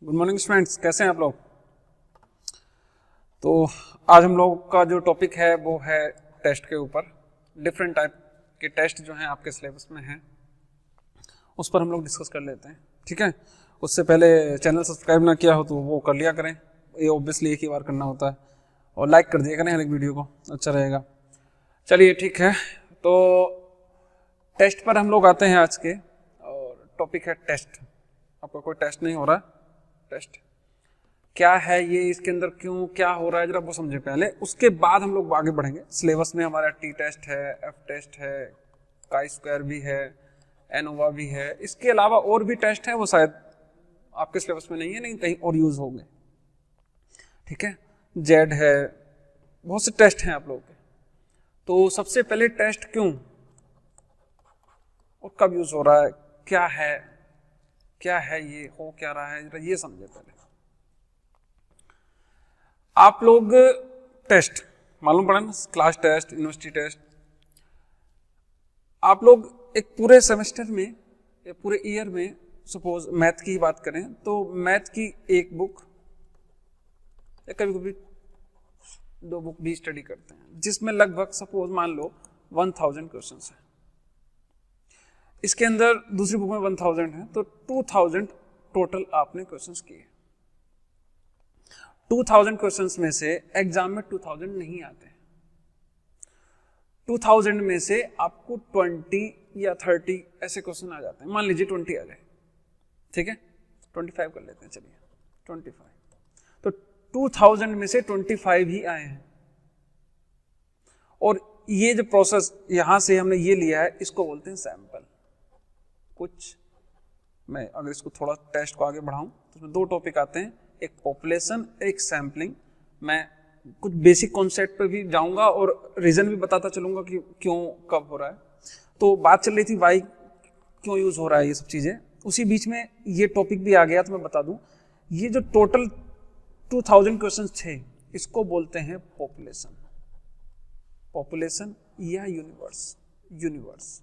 Good morning students, कैसे हैं आप लोग। तो आज हम लोग का जो टॉपिक है वो है टेस्ट के ऊपर। डिफरेंट टाइप के टेस्ट जो हैं आपके सिलेबस में हैं उस पर हम लोग डिस्कस कर लेते हैं, ठीक है। उससे पहले चैनल सब्सक्राइब ना किया हो तो वो कर लिया करें, ये ऑब्वियसली एक ही बार करना होता है, और लाइक कर दिया करें हर एक वीडियो को, अच्छा रहेगा। चलिए ठीक है, तो टेस्ट पर हम लोग आते हैं आज के, और टॉपिक है टेस्ट। आपका कोई टेस्ट नहीं हो रहा है, टेस्ट क्या है ये, इसके अंदर क्यों क्या हो रहा है जरा वो समझे पहले, उसके बाद हम लोग आगे बढ़ेंगे। सिलेबस में हमारा टी टेस्ट है, एफ टेस्ट है, काई स्क्वायर भी है, एनोवा भी है, इसके अलावा और भी टेस्ट है, वो शायद आपके सिलेबस में नहीं है, नहीं कहीं और यूज होंगे, ठीक है। जेड है, बहुत से टेस्ट हैं आप लोगों के। तो सबसे पहले टेस्ट क्यों और कब यूज हो रहा है, क्या है ये, हो क्या रहा है, जरा ये समझे पहले। आप लोग टेस्ट मालूम पड़ा ना, क्लास टेस्ट, यूनिवर्सिटी टेस्ट, आप लोग एक पूरे सेमेस्टर में या पूरे ईयर में, सपोज मैथ की बात करें तो मैथ की एक बुक या कभी कभी 2 बुक भी स्टडी करते हैं, जिसमें लगभग सपोज मान लो 1000 क्वेश्चंस है। इसके अंदर दूसरी बुक में 1000 है, तो 2000 टोटल आपने क्वेश्चंस किए। 2000 क्वेश्चंस में से एग्जाम में 2000 नहीं आते, 2000 में से आपको 20 या 30 ऐसे क्वेश्चन आ जाते हैं। मान लीजिए 20 आ गए, ठीक है, 25 कर लेते हैं, चलिए 25, तो 2000 में से 25 ही आए हैं। और ये जो प्रोसेस यहां से हमने ये लिया है, इसको बोलते हैं सैंपल। कुछ मैं अगर इसको थोड़ा टेस्ट को आगे बढ़ाऊं तो इसमें 2 टॉपिक आते हैं, एक पॉपुलेशन, एक सैम्पलिंग। मैं कुछ बेसिक कॉन्सेप्ट पे भी जाऊंगा और रीजन भी बताता चलूंगा कि क्यों कब हो रहा है। तो बात चल रही थी वाई क्यों यूज हो रहा है, ये सब चीजें, उसी बीच में ये टॉपिक भी आ गया। तो मैं बता दूं, ये जो टोटल 2000 क्वेश्चन थे, इसको बोलते हैं पॉपुलेशन। पॉपुलेशन या यूनिवर्स।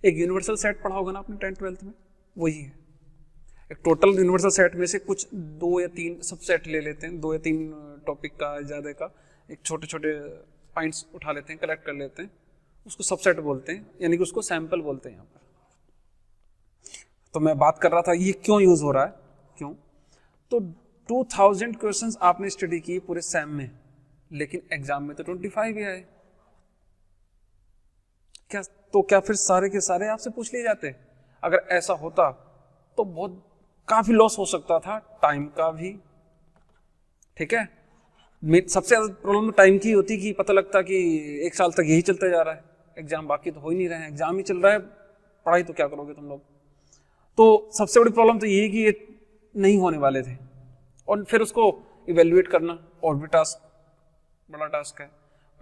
एक यूनिवर्सल सेट पढ़ा होगा ना आपने 10th 12th में, वही है। एक टोटल यूनिवर्सल सेट में से कुछ 2 या 3 सबसेट ले लेते हैं, 2 या 3 टॉपिक का ज्यादा का, एक छोटे छोटे पॉइंट्स उठा लेते हैं, कलेक्ट कर लेते हैं, उसको सबसेट बोलते हैं, यानी कि उसको सैंपल बोलते हैं यहाँ पर। तो मैं बात कर रहा था ये क्यों यूज हो रहा है, क्यों। तो 2000 क्वेश्चंस आपने स्टडी किए पूरे सैम में, लेकिन एग्जाम में तो 25 ही आए। क्या फिर सारे के सारे आपसे पूछ लिए जाते? अगर ऐसा होता तो बहुत काफी लॉस हो सकता था, टाइम का भी, ठीक है। सबसे ज्यादा प्रॉब्लम तो टाइम की होती कि पता लगता कि 1 साल तक यही चलता जा रहा है, एग्जाम बाकी तो हो ही नहीं रहे हैं, एग्जाम ही चल रहा है, पढ़ाई तो क्या करोगे तुम लोग। तो सबसे बड़ी प्रॉब्लम तो यही कि ये नहीं होने वाले थे, और फिर उसको इवेल्युएट करना और भी बड़ा टास्क है।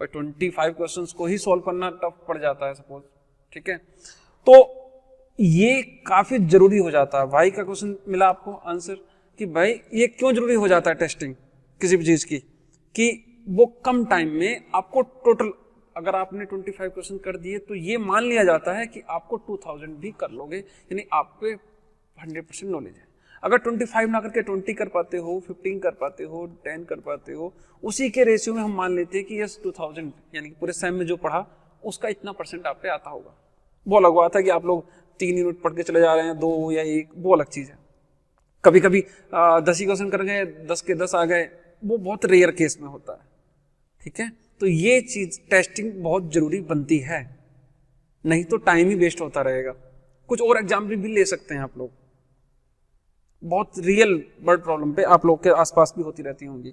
25 क्वेश्चंस को ही सॉल्व करना टफ पड़ जाता है सपोज, ठीक है। तो ये काफी जरूरी हो जाता है। भाई का क्वेश्चन मिला आपको आंसर कि भाई ये क्यों जरूरी हो जाता है टेस्टिंग किसी भी चीज की, कि वो कम टाइम में आपको टोटल, अगर आपने 25 क्वेश्चन कर दिए तो ये मान लिया जाता है कि आपको 2000 भी कर लोगे, यानी आप पे 100% नॉलेज है। अगर 25 ना करके 20 कर पाते हो, 15 कर पाते हो, 10 कर पाते हो, उसी के रेशियो में हम मान लेते हैं कि यस 2000 यानी कि पूरे सेम में जो पढ़ा उसका इतना % आप पे आता होगा। वो अलग बात है कि आप लोग 3 यूनिट पढ़ के चले जा रहे हैं, 2 या 1, वो अलग चीज है। कभी कभी 10 ही क्वेश्चन कर गए, 10 के 10 आ गए, वो बहुत रेयर केस में होता है, ठीक है। तो ये चीज टेस्टिंग बहुत जरूरी बनती है, नहीं तो टाइम ही वेस्ट होता रहेगा। कुछ और एग्जाम्पल भी ले सकते हैं आप लोग, बहुत रियल वर्ल्ड प्रॉब्लम पे आप लोग के आसपास भी होती रहती होंगी।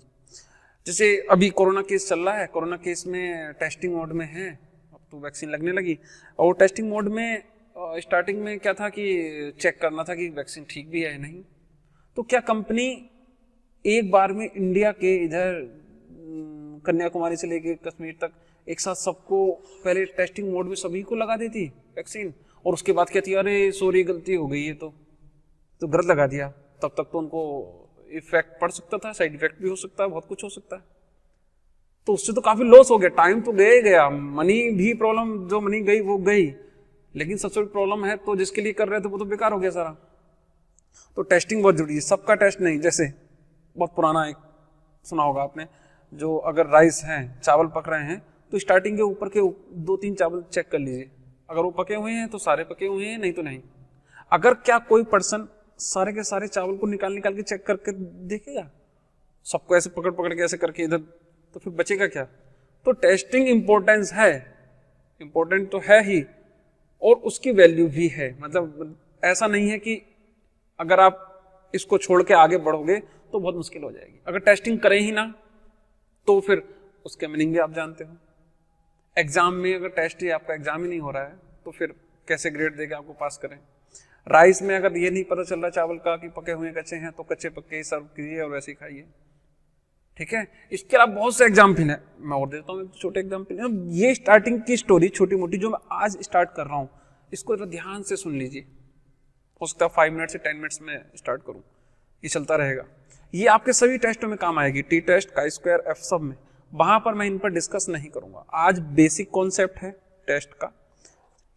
जैसे अभी कोरोना केस चल रहा है, कोरोना केस में टेस्टिंग मोड में है, अब तो वैक्सीन लगने लगी, और टेस्टिंग मोड में स्टार्टिंग में क्या था कि चेक करना था कि वैक्सीन ठीक भी है या नहीं। तो क्या कंपनी एक बार में इंडिया के इधर कन्याकुमारी से लेके कश्मीर तक एक साथ सबको पहले टेस्टिंग मोड में सभी को लगा देती वैक्सीन, और उसके बाद कहती अरे सॉरी गलती हो गई है, तो गलत लगा दिया। तब तक तो उनको इफेक्ट पड़ सकता था, साइड इफेक्ट भी हो सकता है, बहुत कुछ हो सकता है। तो उससे तो काफी लॉस हो गया, टाइम तो गया, मनी भी प्रॉब्लम, जो मनी गई वो गई, लेकिन सबसे बड़ी प्रॉब्लम है तो जिसके लिए कर रहे थे वो तो बेकार हो गया सारा। तो टेस्टिंग बहुत जरूरी है, सबका टेस्ट नहीं। जैसे बहुत पुराना एक सुना होगा आपने, जो अगर राइस है, चावल पक रहे हैं, तो स्टार्टिंग के ऊपर के 2-3 चावल चेक कर लीजिए, अगर वो पके हुए हैं तो सारे पके हुए हैं, नहीं तो नहीं। अगर क्या कोई पर्सन सारे के सारे चावल को निकाल के चेक करके देखेगा, सबको ऐसे पकड़ पकड़ के ऐसे करके इधर, तो फिर बचेगा क्या? तो टेस्टिंग इंपॉर्टेंस है, इंपॉर्टेंट तो है ही, और उसकी वैल्यू भी है। मतलब ऐसा नहीं है कि अगर आप इसको छोड़ के आगे बढ़ोगे तो बहुत मुश्किल हो जाएगी। अगर टेस्टिंग करें ही ना तो फिर उसके मीनिंग भी आप जानते हो। एग्जाम में अगर टेस्ट ही, आपका एग्जाम ही नहीं हो रहा है, तो फिर कैसे ग्रेड देके आपको पास करें? राइस में अगर ये नहीं पता चल रहा चावल का कि पके हुए कच्चे हैं, तो कच्चे पक्के ही सर्व कीजिए और वैसे ही खाइए, ठीक है। इसके अलावा बहुत से एग्जाम्पल है, मैं और देता हूँ छोटे एग्जाम्पल। ये स्टार्टिंग की स्टोरी छोटी मोटी जो मैं आज स्टार्ट कर रहा हूँ, इसको जरा ध्यान से सुन लीजिए। हो सकता है 5 मिनट से 10 मिनट्स में स्टार्ट करूँ, ये चलता रहेगा। ये आपके सभी टेस्टों में काम आएगी, T test, chi square, F सब में। वहां पर मैं इन पर डिस्कस नहीं करूंगा। आज बेसिक कॉन्सेप्ट है टेस्ट का।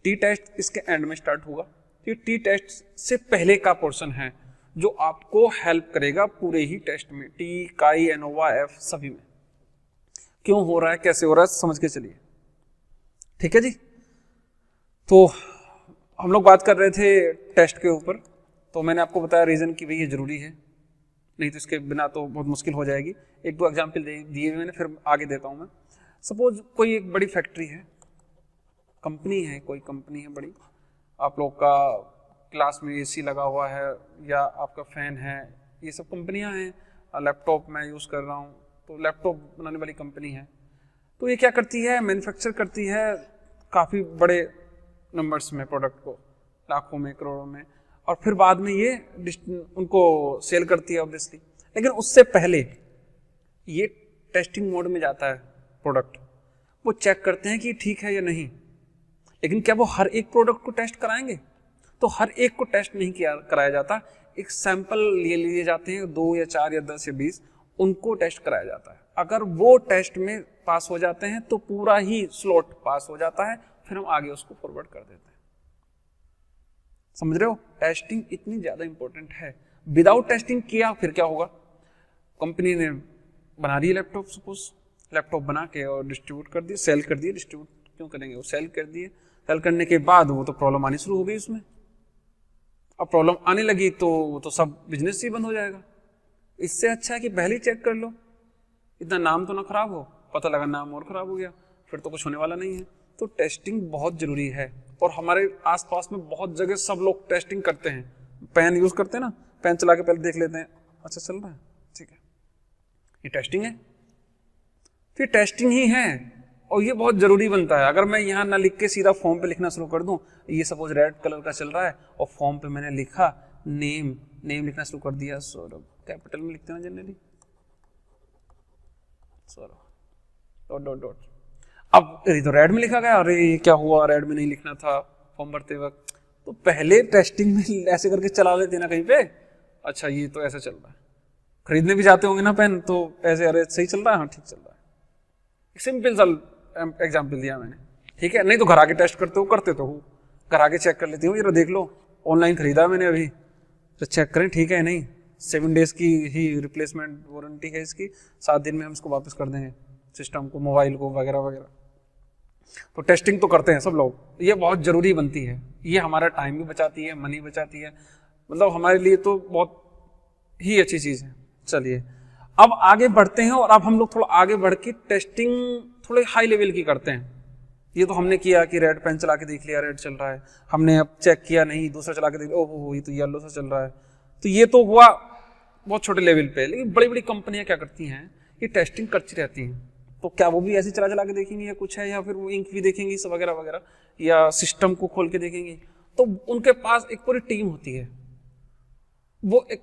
टी टेस्ट इसके एंड में स्टार्ट होगा। ये टी टेस्ट से पहले का पोर्शन है जो आपको हेल्प करेगा पूरे ही टेस्ट में, टी, काई, एनोवा, एफ सभी में। क्यों हो रहा है, कैसे हो रहा है, समझ के चलिए, ठीक है जी। तो हम लोग बात कर रहे थे टेस्ट के ऊपर, तो मैंने आपको बताया रीजन कि भाई ये जरूरी है, नहीं तो इसके बिना तो बहुत मुश्किल हो जाएगी। 1-2 एग्जाम्पल दिए मैंने, फिर आगे देता हूं मैं। सपोज कोई एक बड़ी फैक्ट्री है, कंपनी है, कोई कंपनी है बड़ी, आप लोग का क्लास में एसी लगा हुआ है या आपका फैन है, ये सब कंपनियां हैं। लैपटॉप मैं यूज़ कर रहा हूँ, तो लैपटॉप बनाने वाली कंपनी है। तो ये क्या करती है, मैन्युफैक्चर करती है काफ़ी बड़े नंबर्स में प्रोडक्ट को, लाखों में, करोड़ों में, और फिर बाद में ये उनको सेल करती है ऑब्वियसली। लेकिन उससे पहले ये टेस्टिंग मोड में जाता है प्रोडक्ट, वो चेक करते हैं कि ठीक है या नहीं। लेकिन क्या वो हर एक प्रोडक्ट को टेस्ट कराएंगे? तो हर एक को टेस्ट नहीं कराया जाता। एक सैंपल लिए जाते हैं, 2 या 4 या 10 या 20, उनको टेस्ट कराया जाता है। अगर वो टेस्ट में पास हो जाते हैं तो पूरा ही स्लॉट पास हो जाता है, फिर हम आगे उसको फॉरवर्ड कर देते हैं। समझ रहे हो? टेस्टिंग इतनी ज्यादा इंपॉर्टेंट है। विदाउट टेस्टिंग किया फिर क्या होगा? कंपनी ने बना दी लैपटॉप, सपोज लैपटॉप बना के और डिस्ट्रीब्यूट कर दिए, सेल कर दिए। डिस्ट्रीब्यूट क्यों करेंगे, वो सेल कर दिए। सेल करने के बाद वो तो प्रॉब्लम आनी शुरू हो गई उसमें। अब प्रॉब्लम आने लगी तो सब बिजनेस ही बंद हो जाएगा। इससे अच्छा है कि पहले ही चेक कर लो, इतना नाम तो ना खराब हो। पता लगा नाम और खराब हो गया, फिर तो कुछ होने वाला नहीं है। तो टेस्टिंग बहुत जरूरी है, और हमारे आसपास में बहुत जगह सब लोग टेस्टिंग करते हैं। पेन यूज करते हैं ना, पेन चला के पहले देख लेते हैं, अच्छा चल रहा है, ठीक है, ये टेस्टिंग है। फिर टेस्टिंग ही है, और ये बहुत जरूरी बनता है। अगर मैं यहाँ ना लिख के सीधा फॉर्म पे लिखना शुरू कर दूं, ये सपोज रेड कलर का चल रहा है और फॉर्म पे मैंने लिखा नेम लिखना शुरू कर दिया, सौरभ, कैपिटल में लिखते हैं generally, Saurabh, dot dot dot. अब ये तो रेड में लिखा गया, अरे ये क्या हुआ, रेड में नहीं लिखना था फॉर्म भरते वक्त। तो पहले टेस्टिंग में ऐसे करके चला लेते ना कहीं पे, अच्छा ये तो ऐसे चल रहा है। खरीदने भी जाते होंगे ना पेन, तो ऐसे, अरे सही चल रहा है, हाँ ठीक चल रहा है। सिंपल सा एग्जाम्पल दिया मैंने, ठीक है। नहीं तो घर आके टेस्ट करते तो हो, घर आके चेक कर लेती हूँ, ये देख लो ऑनलाइन खरीदा मैंने अभी, तो चेक करें ठीक है नहीं। 7 डेज की ही रिप्लेसमेंट वारंटी है इसकी, 7 दिन में हम इसको वापस कर देंगे, सिस्टम को, मोबाइल को, वगैरह वगैरह। तो टेस्टिंग तो करते हैं सब लोग, ये बहुत जरूरी बनती है। ये हमारा टाइम भी बचाती है, मनी बचाती है, मतलब हमारे लिए तो बहुत ही अच्छी चीज है। चलिए अब आगे बढ़ते हैं, और अब हम लोग थोड़ा आगे बढ़ के टेस्टिंग थोड़े हाई लेवल की करते हैं। ये तो हमने किया कि रेड पेन चला के देख लिया, रेड चल रहा है, हमने अब चेक किया नहीं, दूसरा चला के देख लिया, ओहो ये तो येलो सा चल रहा है। तो ये तो हुआ बहुत छोटे लेवल पे। लेकिन बड़ी बड़ी कंपनियां क्या करती हैं, ये टेस्टिंग करती रहती हैं। तो क्या वो भी ऐसे चला के देखेंगी या कुछ है, या फिर वो इंक भी देखेंगी सब वगैरह वगैरह, या सिस्टम को खोल के देखेंगी? तो उनके पास एक पूरी टीम होती है, वो एक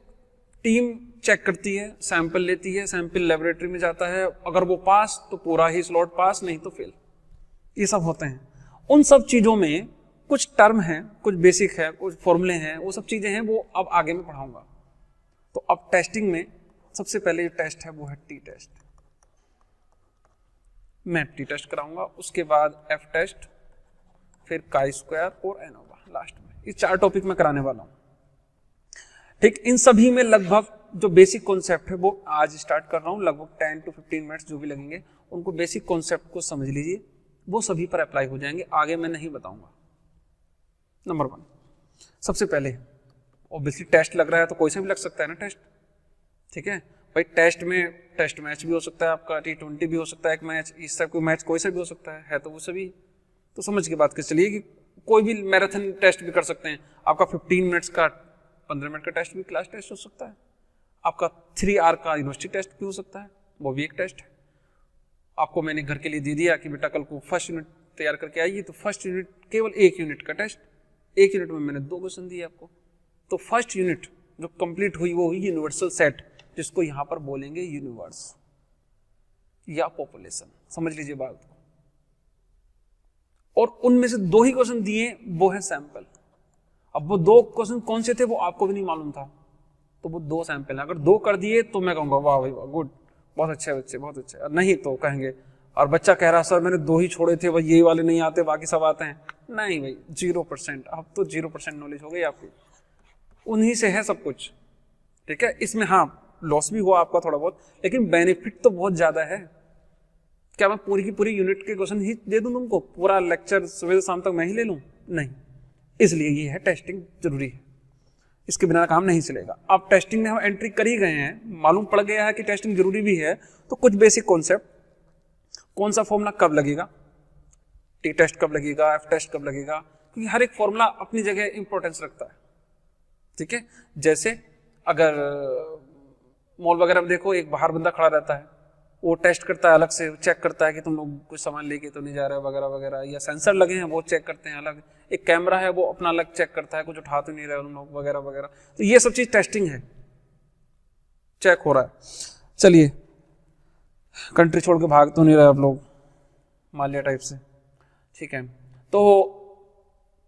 टीम चेक करती है, सैंपल लेती है, सैंपल लेबोरेटरी में जाता है, अगर वो पास तो पूरा ही स्लॉट पास, नहीं तो फेल। ये सब होते हैं। उन सब चीजों में कुछ टर्म है, कुछ बेसिक है, कुछ फॉर्मूले हैं, वो सब चीजें हैं, वो अब आगे में पढ़ाऊंगा। तो अब टेस्टिंग में सबसे पहले जो टेस्ट है वो है टी टेस्ट। मैं टी टेस्ट कराऊंगा, उसके बाद एफ टेस्ट, फिर काई स्क्वायर और एनोवा लास्ट में। ये 4 टॉपिक मैं कराने वाला हूं। ठीक, इन सभी में लगभग जो बेसिक कॉन्सेप्ट है वो आज स्टार्ट कर रहा हूँ, लगभग 10 to 15 मिनट्स जो भी लगेंगे उनको बेसिक कॉन्सेप्ट को समझ लीजिए, वो सभी पर अप्लाई हो जाएंगे, आगे मैं नहीं बताऊंगा। नंबर 1, सबसे पहले ऑब्वियसली टेस्ट लग रहा है तो कोई सा भी लग सकता है ना टेस्ट, ठीक है भाई। टेस्ट में टेस्ट मैच भी हो सकता है आपका, T20 भी हो सकता है एक मैच, इस तरह कोई मैच कोई सा भी हो सकता है तो वो सभी तो समझ के बात कर चलिए कि कोई भी मैराथन टेस्ट भी कर सकते हैं। आपका 15 मिनट्स का 15 मिनट का टेस्ट भी क्लास टेस्ट हो सकता है, आपका 3 आवर का यूनिवर्सिटी टेस्ट भी हो सकता है, वो भी एक टेस्ट है। आपको मैंने घर के लिए दे दिया कि बेटा कल को फर्स्ट यूनिट तैयार करके आइए, तो फर्स्ट यूनिट केवल 1 यूनिट का टेस्ट, 1 यूनिट में मैंने 2 क्वेश्चन दिए आपको, तो फर्स्ट यूनिट जो कंप्लीट हुई वो हुई यूनिवर्सल सेट, जिसको यहां पर बोलेंगे यूनिवर्स या पॉपुलेशन, समझ लीजिए बात को। और उनमें से 2 ही क्वेश्चन दिए, वो है सैंपल। अब वो 2 क्वेश्चन कौन से थे वो आपको भी नहीं मालूम था, तो वो 2 सैंपल है। अगर 2 कर दिए तो मैं कहूंगा वाह भाई वाह, गुड, बहुत अच्छे बच्चे, बहुत अच्छे। और नहीं तो कहेंगे, और बच्चा कह रहा सर मैंने 2 ही छोड़े थे भाई, ये वाले नहीं आते बाकी सब आते हैं। नहीं भाई, 0%, अब तो 0% नॉलेज हो गई आपकी, उन्हीं से है सब कुछ, ठीक है। इसमें हाँ लॉस भी हुआ आपका थोड़ा बहुत, लेकिन बेनिफिट तो बहुत ज्यादा है। क्या मैं पूरी की पूरी यूनिट के क्वेश्चन ही दे दूं तुमको, पूरा लेक्चर सुबह से शाम तक मैं ही ले लूं? नहीं, इसलिए ये है टेस्टिंग जरूरी है, इसके बिना काम नहीं चलेगा। अब टेस्टिंग में हम एंट्री कर ही गए हैं, मालूम पड़ गया है कि टेस्टिंग जरूरी भी है, तो कुछ बेसिक कॉन्सेप्ट, कौन सा फॉर्मूला कब लगेगा, टी टेस्ट कब लगेगा, एफ टेस्ट कब लगेगा, क्योंकि हर एक फॉर्मूला अपनी जगह इंपॉर्टेंस रखता है, ठीक है। जैसे अगर मॉल वगैरह में देखो, एक बाहर बंदा खड़ा रहता है, वो टेस्ट करता है अलग से, चेक करता है कि तुम लोग कुछ सामान लेके तो नहीं जा रहे वगैरह वगैरह, या सेंसर लगे हैं वो चेक करते हैं अलग, एक कैमरा है वो अपना अलग चेक करता है कुछ उठा तो नहीं रहे तुम लोग वगैरह वगैरह, तो ये सब चीज टेस्टिंग है, चेक हो रहा है। चलिए, कंट्री छोड़ के भाग तो नहीं रहे आप लोग मालिया टाइप से, ठीक है, तो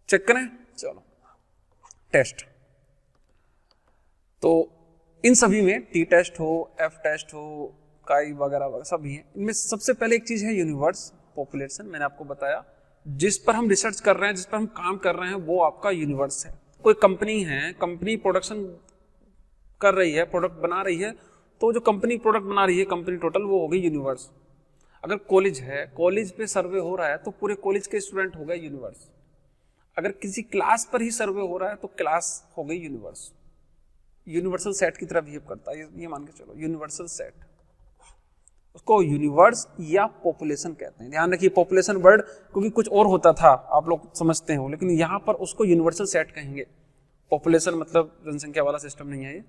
चेक करें। चलो टेस्ट, तो इन सभी में टी टेस्ट हो, एफ टेस्ट हो, काई वगैरह वगैरह सभी हैं। इनमें सबसे पहले एक चीज है यूनिवर्स, पॉपुलेशन, मैंने आपको बताया, जिस पर हम रिसर्च कर रहे हैं, जिस पर हम काम कर रहे हैं, वो आपका यूनिवर्स है। कोई कंपनी है, कंपनी प्रोडक्शन कर रही है, प्रोडक्ट बना रही है, तो जो कंपनी प्रोडक्ट बना रही है, कंपनी टोटल, वो हो गई यूनिवर्स। अगर कॉलेज है, कॉलेज पे सर्वे हो रहा है, तो पूरे कॉलेज के स्टूडेंट हो गए यूनिवर्स। अगर किसी क्लास पर ही सर्वे हो रहा है तो क्लास हो गई यूनिवर्स। यूनिवर्सल सेट की तरह बिहेव करता है, ये मान के चलो यूनिवर्सल सेट, उसको यूनिवर्स या पॉपुलेशन कहते हैं। ध्यान रखिए, पॉपुलेशन वर्ड क्योंकि कुछ और होता था, आप लोग समझते हो, लेकिन यहां पर उसको यूनिवर्सल सेट कहेंगे। पॉपुलेशन मतलब जनसंख्या वाला सिस्टम नहीं है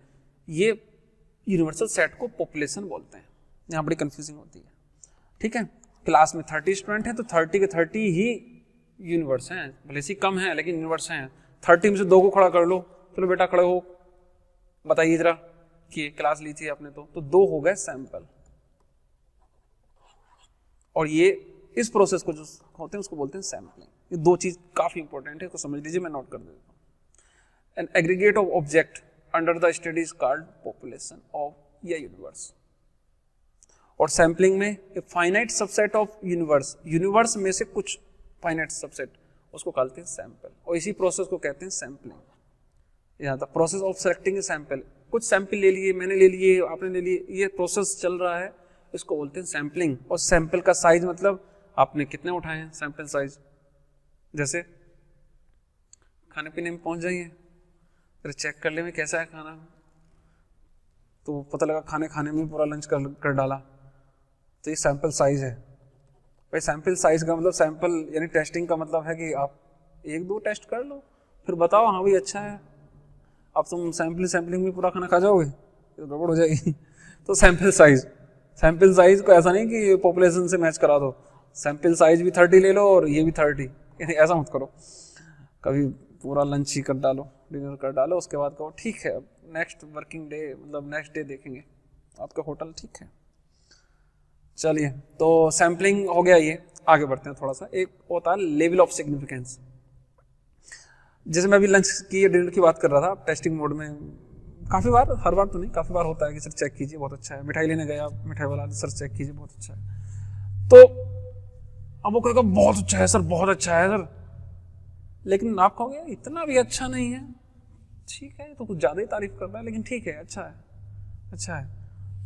ये यूनिवर्सल सेट को पॉपुलेशन बोलते हैं। यहां बड़ी कंफ्यूजिंग होती है, ठीक है। क्लास में 30 स्टूडेंट हैं तो 30 के 30 ही यूनिवर्स हैं, भले से कम है लेकिन यूनिवर्स हैं। 30 में से 2 को खड़ा कर लो, चलो बेटा खड़े हो, बताइए जरा कि क्लास ली थी आपने, तो 2 हो गए सैंपल। और ये इस प्रोसेस को जो होते हैं उसको बोलते हैं सैंपलिंग। ये 2 चीज काफी इंपॉर्टेंट है, इसको समझ लीजिए, मैं नोट कर देता हूं। An aggregate of object under the study is called population of या यूनिवर्स। और सैंपलिंग में a finite subset of universe, universe में से कुछ फाइनाइट सबसेट, उसको कहते हैं सैंपल, और इसी प्रोसेस को कहते हैं सैंपलिंग। यहाँ the process of selecting a sample, कुछ सैंपल ले लिए, मैंने ले लिए, आपने ले लिए, ये प्रोसेस चल रहा है, इसको बोलते हैं सैंपलिंग। और सैंपल का साइज मतलब आपने कितने उठाए हैं, सैंपल साइज। जैसे खाने पीने में पहुंच जाइए, फिर चेक कर ले में कैसा है खाना, तो पता लगा खाने में पूरा लंच कर डाला, तो ये सैंपल साइज है। भाई सैंपल साइज का मतलब, सैंपल यानी टेस्टिंग का मतलब है कि आप 1-2 टेस्ट कर लो, फिर बताओ हाँ भाई अच्छा है। अब तुम सैंपलिंग में पूरा खाना खा जाओगे तो गड़बड़ हो जाएगी। तो सैंपल साइज को ऐसा नहीं कि पॉपुलेशन से मैच करा दो, सैंपल साइज भी 30 ले लो और ये भी 30, ऐसा मत करो। कभी पूरा लंच ही कर डालो, डिनर कर डालो, उसके बाद कहो ठीक है अब नेक्स्ट वर्किंग डे, मतलब नेक्स्ट डे देखेंगे आपका होटल, ठीक है। चलिए, तो सैंपलिंग हो गया, ये आगे बढ़ते हैं थोड़ा सा। एक होता है लेवल ऑफ सिग्निफिकेंस। जैसे मैं अभी लंच की डिनर की बात कर रहा था, टेस्टिंग मोड में काफी बार, हर बार तो नहीं, काफी बार होता है कि सर चेक कीजिए बहुत अच्छा है, मिठाई लेने गया मिठाई वाला, सर चेक कीजिए बहुत अच्छा है, तो अब वो कहेगा बहुत अच्छा है सर, बहुत अच्छा है सर, लेकिन आप कहोगे इतना भी अच्छा नहीं है, ठीक है, तो कुछ ज्यादा ही तारीफ कर रहा है, लेकिन ठीक है, अच्छा है, अच्छा है।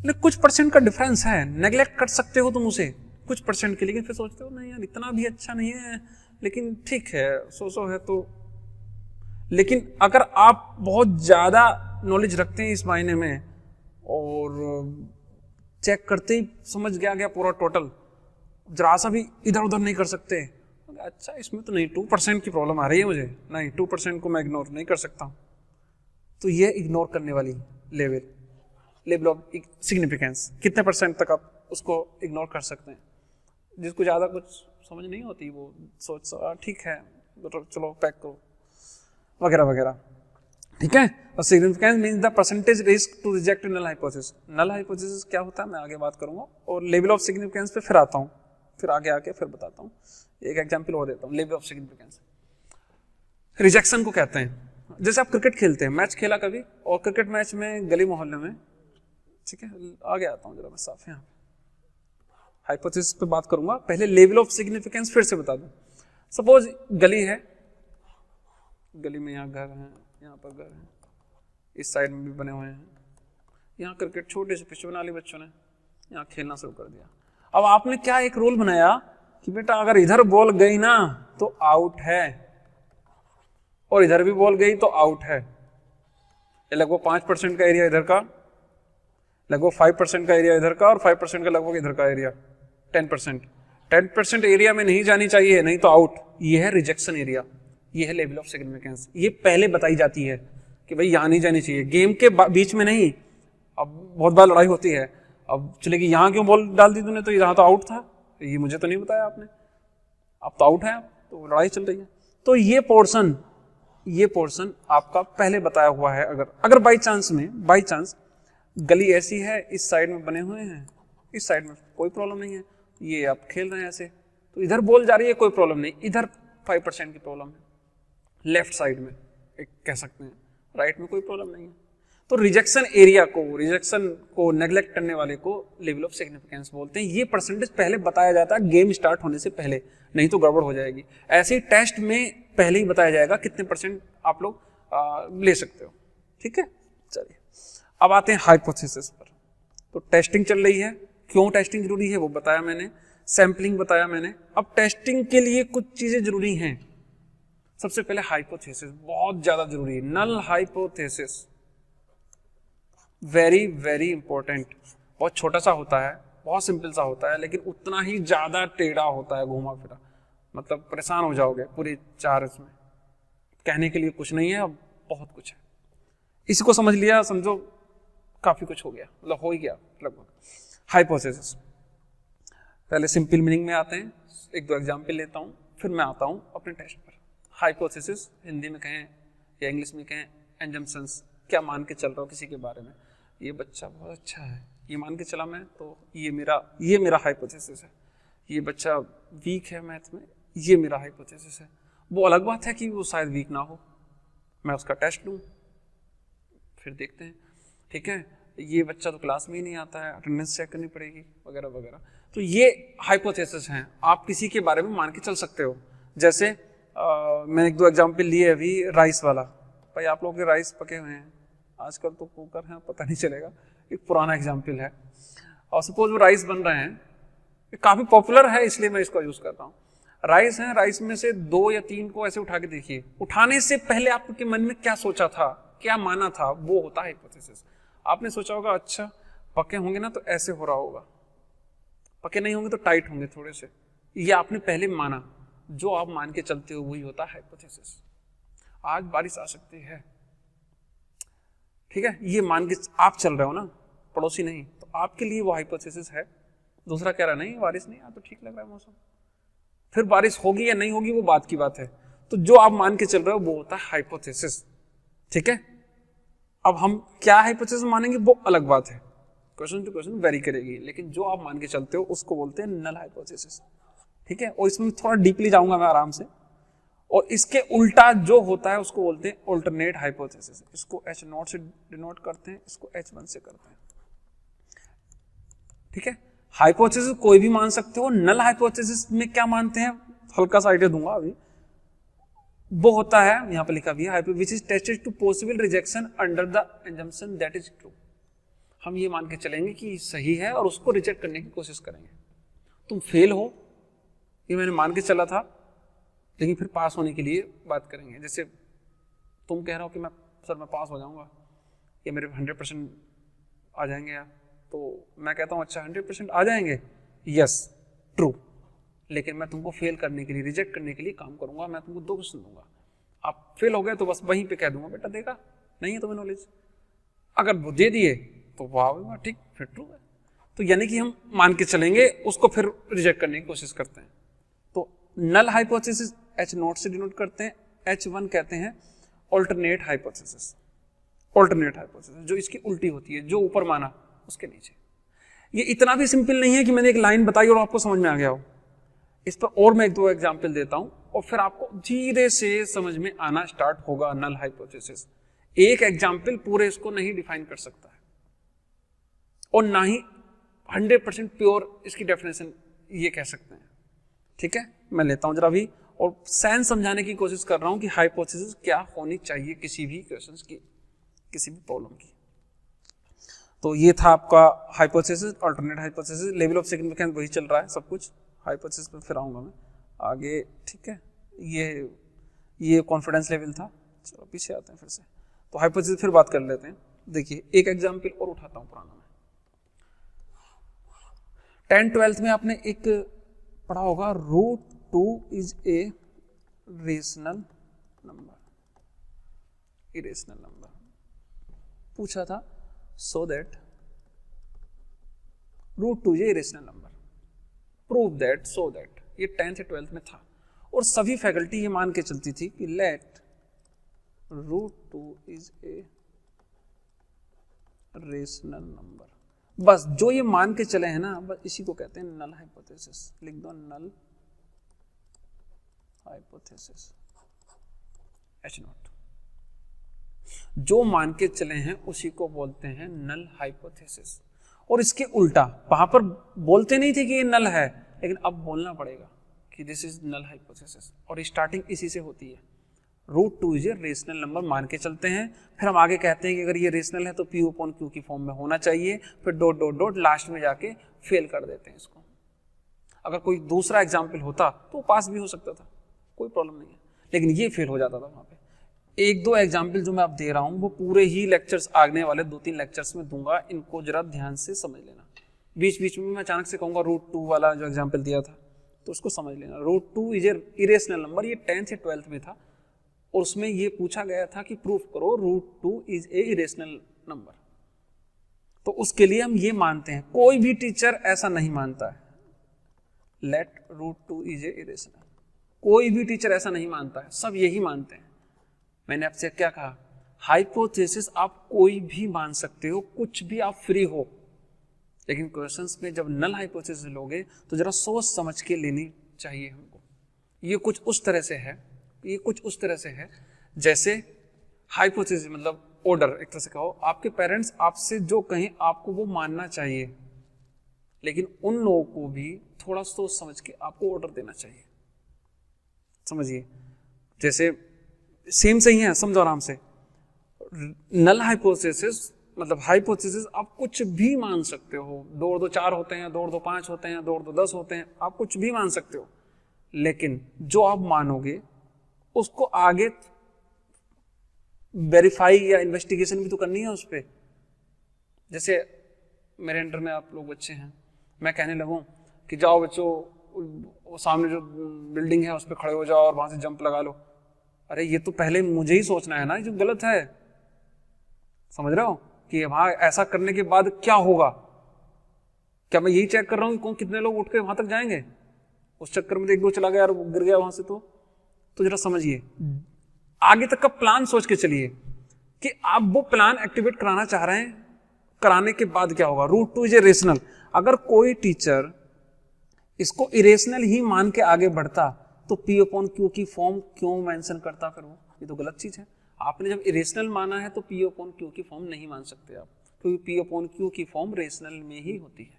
लेकिन कुछ परसेंट का डिफरेंस है, नेग्लेक्ट कर सकते हो तुम उसे कुछ परसेंट के, लेकिन फिर सोचते हो नहीं यार इतना भी अच्छा नहीं है, लेकिन ठीक है, सो है तो। लेकिन अगर आप बहुत ज्यादा नॉलेज रखते हैं इस मायने में और चेक करते ही समझ गया पूरा टोटल, जरा सा भी इधर उधर नहीं कर सकते, अच्छा इसमें तो नहीं 2% की प्रॉब्लम आ रही है मुझे, नहीं 2% को मैं इग्नोर नहीं कर सकता, तो ये इग्नोर करने वाली लेवल ऑफ सिग्निफिकेंस, कितने परसेंट तक आप उसको इग्नोर कर सकते हैं। जिसको ज्यादा कुछ समझ नहीं होती वो सोच ठीक है चलो पैक करो वगैरह वगैरह, ठीक है। और significance means the percentage risk to reject null hypothesis. Null hypothesis क्या होता है मैं आगे बात करूंगा, और लेवल ऑफ सिग्निफिकेंस पे फिर आता हूँ, फिर आगे आके फिर बताता हूँ। एक एग्जांपल और देता हूँ लेवल ऑफ सिग्निफिकेंस। रिजेक्शन को कहते हैं, जैसे आप क्रिकेट खेलते हैं, मैच खेला कभी, और क्रिकेट मैच में गली मोहल्ले में, ठीक है, आगे आता हूँ जरा मैं साफ यहाँ हाइपोथेसिस पे बात करूंगा, पहले लेवल ऑफ सिग्निफिकेंस फिर से बता दूं। सपोज गली है, गली में यहाँ घर है, यहाँ पर घर है, इस साइड में भी बने हुए हैं, यहाँ क्रिकेट छोटे से पिच बना ली बच्चों ने, यहाँ खेलना शुरू कर दिया। अब आपने क्या एक रूल बनाया कि बेटा अगर इधर बॉल गई ना तो आउट है, और इधर भी बॉल गई तो आउट है। लगभग 5% का एरिया इधर का, लगभग 5% का एरिया इधर का, और 5% का लगभग इधर का एरिया, 10% एरिया में नहीं जानी चाहिए, नहीं तो आउट। ये है रिजेक्शन एरिया, ये है लेवल ऑफ सिग्निफिकेंस। ये पहले बताई जाती है कि भाई यहाँ नहीं जानी चाहिए, गेम के बीच में नहीं। अब बहुत बार लड़ाई होती है, अब चले कि यहाँ क्यों बॉल डाल दी तूने, तो यहाँ तो आउट था, ये मुझे तो नहीं बताया आपने, अब तो आउट है, तो लड़ाई चल रही है। तो ये पोर्शन आपका पहले बताया हुआ है। अगर बाई चांस गली ऐसी है, इस साइड में बने हुए हैं, इस साइड में कोई प्रॉब्लम नहीं है, ये आप खेल रहे हैं ऐसे, तो इधर बॉल जा रही है कोई प्रॉब्लम नहीं, इधर 5% की प्रॉब्लम है, लेफ्ट साइड में एक कह सकते हैं, राइट में कोई प्रॉब्लम नहीं है। तो रिजेक्शन को नेग्लेक्ट करने वाले को लेवल ऑफ सिग्निफिकेंस बोलते हैं। ये परसेंटेज पहले बताया जाता है गेम स्टार्ट होने से पहले, नहीं तो गड़बड़ हो जाएगी। ऐसे ही टेस्ट में पहले ही बताया जाएगा कितने परसेंट आप लोग ले सकते हो, ठीक है। चलिए अब आते हैं हाइपोथेसिस पर। तो टेस्टिंग चल रही है, क्यों टेस्टिंग जरूरी है वो बताया मैंने, सैंपलिंग बताया मैंने। अब टेस्टिंग के लिए कुछ चीजें जरूरी हैं। सबसे पहले हाइपोथेसिस बहुत ज्यादा जरूरी है, null hypothesis very very important. बहुत छोटा सा होता है, बहुत सिंपल सा होता है, लेकिन उतना ही ज्यादा टेढ़ा होता है, घुमा फिरा, मतलब परेशान हो जाओगे पूरी 4 इसमें। कहने के लिए कुछ नहीं है, अब बहुत कुछ है। इसको समझ लिया, समझो काफी कुछ हो गया, मतलब हो ही गया लगभग। हाइपोथेसिस पहले सिंपल मीनिंग में आते हैं, 1-2 एग्जाम्पल लेता हूं, फिर मैं आता हूं अपने टेस्ट पर। हाइपोथेसिस हिंदी में कहें या इंग्लिश में कहें एजम्पशंस, क्या मान के चल रहा हूं किसी के बारे में, ये बच्चा बहुत अच्छा है, ये मान के चला मैं, तो ये मेरा हाइपोथेसिस है। ये बच्चा वीक है मैथ में, ये मेरा हाइपोथेसिस है। वो अलग बात है कि वो शायद वीक ना हो, मैं उसका टेस्ट लूं, फिर देखते हैं, ठीक है। ये बच्चा तो क्लास में ही नहीं आता है, अटेंडेंस चेक करनी पड़ेगी वगैरह वगैरह। तो ये हाइपोथेसिस हैं, आप किसी के बारे में मान के चल सकते हो। जैसे मैंने 1-2 एग्जाम्पल लिए अभी, राइस वाला। भाई आप लोगों के राइस पके हुए हैं, आजकल तो कुकर है पता नहीं चलेगा, एक पुराना एग्जाम्पल है। और सपोज वो राइस बन रहे हैं, काफी पॉपुलर है इसलिए मैं इसको यूज करता हूँ। राइस है, राइस में से 2 या 3 को ऐसे उठा के देखिए, उठाने से पहले आपके मन में क्या सोचा था, क्या माना था, वो होता है हाइपोथेसिस। आपने सोचा होगा अच्छा पके होंगे ना तो ऐसे हो रहा होगा, पके नहीं होंगे तो टाइट होंगे थोड़े से, ये आपने पहले माना, जो आप मान के चलते हो वही होता है हाइपोथेसिस। आज बारिश आ सकती है, ठीक है, ये मान के आप चल रहे हो ना, पड़ोसी नहीं, तो आपके लिए वो हाइपोथेसिस है। दूसरा कह रहा नहीं बारिश नहीं, तो ठीक लग रहा है मौसम, फिर बारिश होगी या नहीं होगी वो बात की बात है। तो जो आप मान के चल रहे हो वो होता है हाइपोथेसिस, ठीक है। अब हम क्या हाइपोथेसिस मानेंगे वो अलग बात है, क्वेश्चन टू क्वेश्चन वेरी करेगी, लेकिन जो आप मान के चलते हो उसको बोलते हैं नल हाइपोथेसिस, ठीक है। और इसमें थोड़ा डीपली जाऊंगा मैं आराम से। और इसके उल्टा जो होता है उसको बोलते हैं अल्टरनेट हाइपोथेसिस। इसको H0 से डिनोट करते हैं, इसको H1 से करते हैं, ठीक है। हाइपोथेसिस कोई भी मान सकते हो। नल हाइपोथेसिस में क्या मानते हैं, हल्का सा आइडिया दूंगा अभी। वो होता है यहां पर लिखा भी है which is tested to possible rejection under the assumption that is true. हम ये मान के चलेंगे कि सही है और उसको रिजेक्ट करने की कोशिश करेंगे। तुम फेल हो ये मैंने मान के चला था, लेकिन फिर पास होने के लिए बात करेंगे। जैसे तुम कह रहे हो कि मैं पास हो जाऊंगा या मेरे 100% आ जाएंगे यार, तो मैं कहता हूँ अच्छा 100% आ जाएंगे, यस ट्रू, लेकिन मैं तुमको फेल करने के लिए, रिजेक्ट करने के लिए काम करूंगा। मैं तुमको 2 क्वेश्चन दूंगा, आप फेल हो गए तो बस वहीं पे कह दूंगा बेटा देखा नहीं है तुम्हें नॉलेज। अगर वो दे दिए तो वाह ठीक, फिर ट्रू है। तो यानी कि हम मान के चलेंगे, उसको फिर रिजेक्ट करने की कोशिश करते हैं। तो नल हाइपोथेसिस H0 से डिनोट करते हैं, H1 कहते हैं ऑल्टरनेट हाइपोथेसिस। ऑल्टरनेट हाइपोथेसिस जो इसकी उल्टी होती है, जो ऊपर माना उसके नीचे। ये इतना भी सिंपल नहीं है कि मैंने एक लाइन बताई और आपको समझ में आ गया हो। इस पर और मैं 1-2 एग्जाम्पल देता हूं और फिर आपको धीरे से समझ में आना स्टार्ट होगा नल हाइपोथेसिस। एक एग्जाम्पल पूरे इसको नहीं डिफाइन कर सकता है और ना ही 100% प्योर इसकी डेफिनेशन ये कह सकते हैं। ठीक है, मैं लेता हूं जरा भी और सेंस समझाने की कोशिश कर रहा हूं कि हाइपोथेसिस क्या होनी चाहिए किसी भी क्वेश्चंस की, किसी भी प्रॉब्लम की। तो ये था आपका hypothesis, alternate hypothesis. Level of significance वही चल रहा है सब कुछ, हाइपोथेसिस पे फिर आऊंगा मैं आगे। ठीक है, ये कॉन्फिडेंस लेवल था। चलो पीछे आते हैं फिर से, तो हाइपोथेसिस फिर बात कर लेते हैं। देखिए एक एग्जांपल और उठाता हूं पुराना में। 10th-12th में आपने एक पढ़ा होगा, √2 is a rational number, irrational number पूछा था। सो दैट √2 ये irrational number, prove that, so that, ये 10th या 12th में था। और सभी फैकल्टी ये मान के चलती थी कि let √2 is a rational number. बस जो ये मान के चले हैं ना, बस इसी को कहते हैं नल हाइपोथेसिस। लिख दो नल हाइपोथेसिस H0। जो मान के चले हैं उसी को बोलते हैं नल हाइपोथेसिस। और इसके उल्टा, वहां पर बोलते नहीं थे कि ये नल है, लेकिन अब बोलना पड़ेगा कि दिस इज नल हाइपोथेसिस, और स्टार्टिंग इसी से होती है। √2 इज ए रेशनल नंबर मान के चलते हैं, फिर हम आगे कहते हैं कि अगर ये रेशनल है तो P/Q की फॉर्म में होना चाहिए, फिर डॉट डॉट डॉट लास्ट में जाके फेल कर देते हैं इसको। अगर कोई दूसरा एग्जाम्पल होता तो पास भी हो सकता था, कोई प्रॉब्लम नहीं है, लेकिन ये फेल हो जाता था वहां पे। 1-2 एग्जाम्पल जो मैं अब दे रहा हूं वो पूरे ही लेक्चर्स आगने वाले 2-3 लेक्चर्स में दूंगा, इनको जरा ध्यान से समझ लेना। बीच बीच में मैं अचानक से कहूंगा √2 वाला जो एग्जाम्पल दिया था तो उसको समझ लेना। √2 इज ए इरेशनल नंबर, ये 10th या 12th में था और उसमें ये पूछा गया था कि प्रूफ करो √2 इज ए इरेशनल नंबर। तो उसके लिए हम ये मानते हैं, कोई भी टीचर ऐसा नहीं मानता है लेट √2 इज ए इरेशनल, कोई भी टीचर ऐसा नहीं मानता है, सब यही मानते हैं। मैंने आपसे क्या कहा, हाइपोथेसिस आप कोई भी मान सकते हो, कुछ भी आप फ्री हो, लेकिन क्वेश्चंस में जब नल हाइपोथेसिस लोगे तो जरा सोच समझ के लेनी चाहिए हमको। ये कुछ उस तरह से है, ये कुछ उस तरह से है जैसे हाइपोथेसिस मतलब ऑर्डर, एक तरह से कहो आपके पेरेंट्स आपसे जो कहें आपको वो मानना चाहिए, लेकिन उन लोगों को भी थोड़ा सोच समझ के आपको ऑर्डर देना चाहिए। समझिए, जैसे सेम सही है, समझो आराम से। नल हाइपोथेसिस मतलब हाइपोथेसिस आप कुछ भी मान सकते हो, 2 और 2 4 होते हैं, 2 और 2 5 होते हैं, 2 और 2 10 होते हैं, आप कुछ भी मान सकते हो, लेकिन जो आप मानोगे उसको आगे वेरीफाई या इन्वेस्टिगेशन भी तो करनी है उस पर। जैसे मेरे अंडर में आप लोग बच्चे हैं, मैं कहने लगूं कि जाओ बच्चों वो सामने जो बिल्डिंग है उस पर खड़े हो जाओ और वहां से जंप लगा लो, अरे ये तो पहले मुझे ही सोचना है ना, जो गलत है। समझ रहे हो कि वहां ऐसा करने के बाद क्या होगा? क्या मैं यही चेक कर रहा हूं कि कितने लोग उठ के वहां तक जाएंगे? उस चक्कर में 1-2 चला गया और गिर गया वहां से, तो जरा समझिए, आगे तक का प्लान सोच के चलिए कि आप वो प्लान एक्टिवेट कराना चाह रहे हैं, कराने के बाद क्या होगा। √2 इज ए रेशनल, अगर कोई टीचर इसको इरेशनल ही मान के आगे बढ़ता तो P/Q की फॉर्म क्यों मेंशन करता? फिर वो ये तो गलत चीज है। आपने जब इरेशनल माना है तो P/Q की फॉर्म नहीं मान सकते आप, क्योंकि P/Q की फॉर्म रेशनल में ही होती है।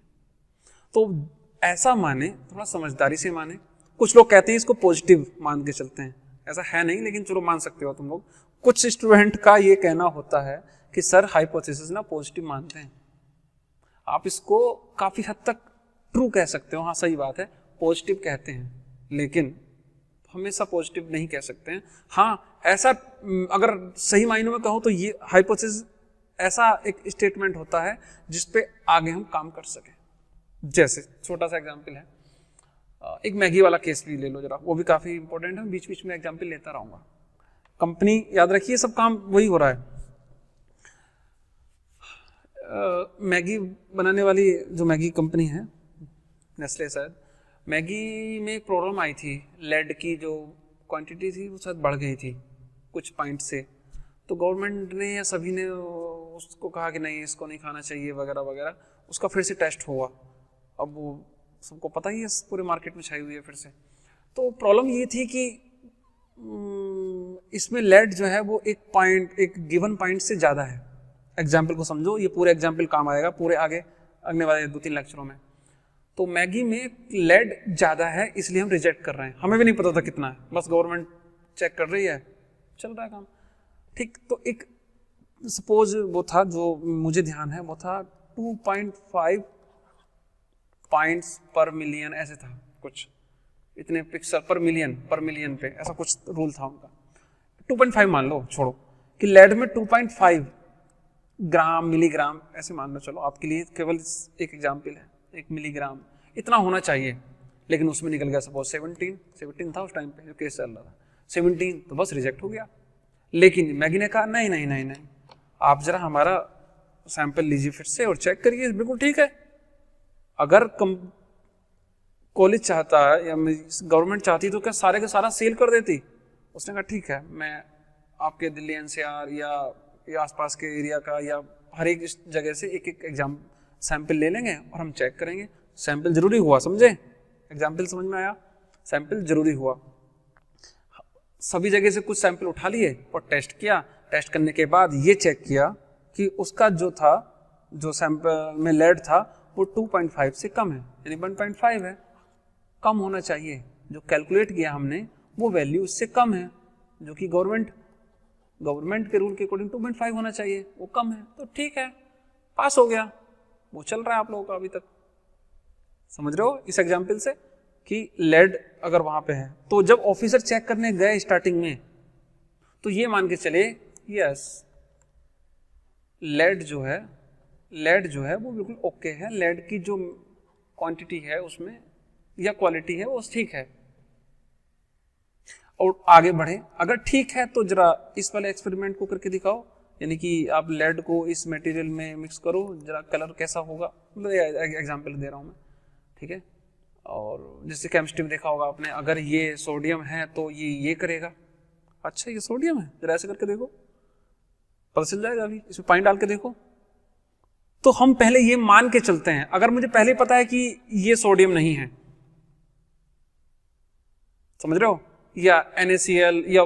तो ऐसा माने, थोड़ा समझदारी से माने। कुछ लोग कहते हैं इसको पॉजिटिव मान के चलते हैं, ऐसा है नहीं, लेकिन चलो मान सकते हो तुम लोग। कुछ स्टूडेंट का ये कहना होता है कि सर हाइपोथेसिस ना पॉजिटिव मानते हैं। आप इसको काफी हद तक ट्रू कह सकते हो, हाँ सही बात है, पॉजिटिव कहते हैं, लेकिन हमेशा पॉजिटिव नहीं कह सकते हैं। हाँ ऐसा अगर सही मायनों में कहो तो ये हाइपोथेसिस ऐसा एक स्टेटमेंट होता है जिसपे आगे हम काम कर सकें। जैसे छोटा सा एग्जांपल है, एक मैगी वाला केस भी ले लो जरा, वो भी काफी इंपॉर्टेंट है, बीच बीच में एग्जांपल लेता रहूंगा। कंपनी, याद रखिए सब काम वही हो रहा है। मैगी बनाने वाली जो मैगी कंपनी है, नेस्ले शायद, मैगी में एक प्रॉब्लम आई थी, लेड की जो क्वांटिटी थी वो शायद बढ़ गई थी कुछ पॉइंट से। तो गवर्नमेंट ने या सभी ने उसको कहा कि नहीं इसको नहीं खाना चाहिए वगैरह वगैरह। उसका फिर से टेस्ट हुआ, अब वो सबको पता ही है, पूरे मार्केट में छाई हुई है फिर से। तो प्रॉब्लम ये थी कि इसमें लेड जो है वो एक गिवन पॉइंट से ज़्यादा है। एग्जाम्पल को समझो, ये पूरे एग्जाम्पल काम आएगा पूरे आगे अगले वाले 2-3 लेक्चरों में। तो मैगी में लेड ज़्यादा है इसलिए हम रिजेक्ट कर रहे हैं, हमें भी नहीं पता था कितना है, बस गवर्नमेंट चेक कर रही है, चल रहा है काम ठीक। तो एक सपोज वो था, जो मुझे ध्यान है वो था 2.5 पॉइंट्स पर मिलियन, ऐसे था कुछ, इतने पिक्सल पर मिलियन पे ऐसा कुछ रूल था उनका। 2.5 मान लो, छोड़ो कि लेड में 2.5 ग्राम मिलीग्राम ऐसे मान लो, चलो आपके लिए केवल एक एग्जाम्पल है, 1 मिलीग्राम इतना होना चाहिए, लेकिन उसमें निकल गया सपोज 17 था उस टाइम पे जो केस चल रहा था, 17, तो बस रिजेक्ट हो गया। लेकिन मैगी ने कहा नहीं नहीं नहीं नहीं, आप जरा हमारा सैंपल लीजिए फिर से और चेक करिए, बिल्कुल ठीक है। अगर कॉलेज चाहता है या गवर्नमेंट चाहती तो क्या सारे का सारा सेल कर देती। उसने कहा ठीक है, मैं आपके दिल्ली एनसीआर या आसपास के एरिया का या हर एक जगह से एक एक एग्जाम सैंपल ले लेंगे और हम चेक करेंगे। सैंपल जरूरी हुआ, समझे, एग्जाम्पल समझ में आया, सैंपल जरूरी हुआ। सभी जगह से कुछ सैंपल उठा लिए और टेस्ट किया। टेस्ट करने के बाद ये चेक किया कि उसका जो था, जो सैंपल में लेड था वो 2.5 से कम है, यानी 1.5 है, कम होना चाहिए। जो कैलकुलेट किया हमने वो वैल्यू उससे कम है, जो कि गवर्नमेंट के रूल के अकॉर्डिंग 2.5 होना चाहिए, वो कम है, तो ठीक है, पास हो गया। वो चल रहा है आप लोगों का अभी तक, समझ रहे हो इस एग्जाम्पल से कि लेड अगर वहां पे है। तो जब ऑफिसर चेक करने गए स्टार्टिंग में, तो ये मान के चले यस लेड जो है वो बिल्कुल ओके है, लेड की जो क्वांटिटी है उसमें या क्वालिटी है वो ठीक है, और आगे बढ़े। अगर ठीक है तो जरा इस वाले एक्सपेरिमेंट को करके दिखाओ, यानी कि आप लेड को इस मटेरियल में मिक्स करो, जरा कलर कैसा होगा, मतलब एग्जांपल दे रहा हूं मैं, ठीक है। और जैसे केमिस्ट्री में देखा होगा आपने, अगर ये सोडियम है तो ये करेगा, अच्छा ये सोडियम है, जरा ऐसे करके देखो, पता चल जाएगा। अभी इसमें पानी डाल के देखो। तो हम पहले ये मान के चलते हैं, अगर मुझे पहले पता है कि ये सोडियम नहीं है, समझ रहे हो, या NaCl या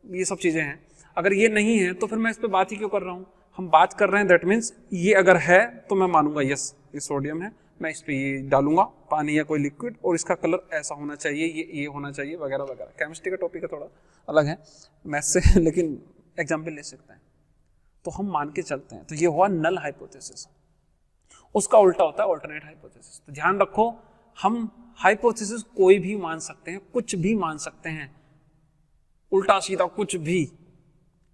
ये सब चीजें हैं, अगर ये नहीं है तो फिर मैं इस पे बात ही क्यों कर रहा हूं। हम बात कर रहे हैं, दैट मीन्स ये अगर है तो मैं मानूंगा यस ये सोडियम है, मैं इस पे ये डालूंगा पानी या कोई लिक्विड और इसका कलर ऐसा होना चाहिए, ये होना चाहिए वगैरह वगैरह। केमिस्ट्री का टॉपिक है, थोड़ा अलग है मैथ्स से, लेकिन एग्जाम्पल ले सकते हैं। तो हम मान के चलते हैं, तो ये हुआ नल हाइपोथेसिस। उसका उल्टा होता है अल्टरनेट हाइपोथेसिस। तो ध्यान रखो, हम हाइपोथेसिस कोई भी मान सकते हैं, कुछ भी मान सकते हैं, उल्टा सीधा कुछ भी,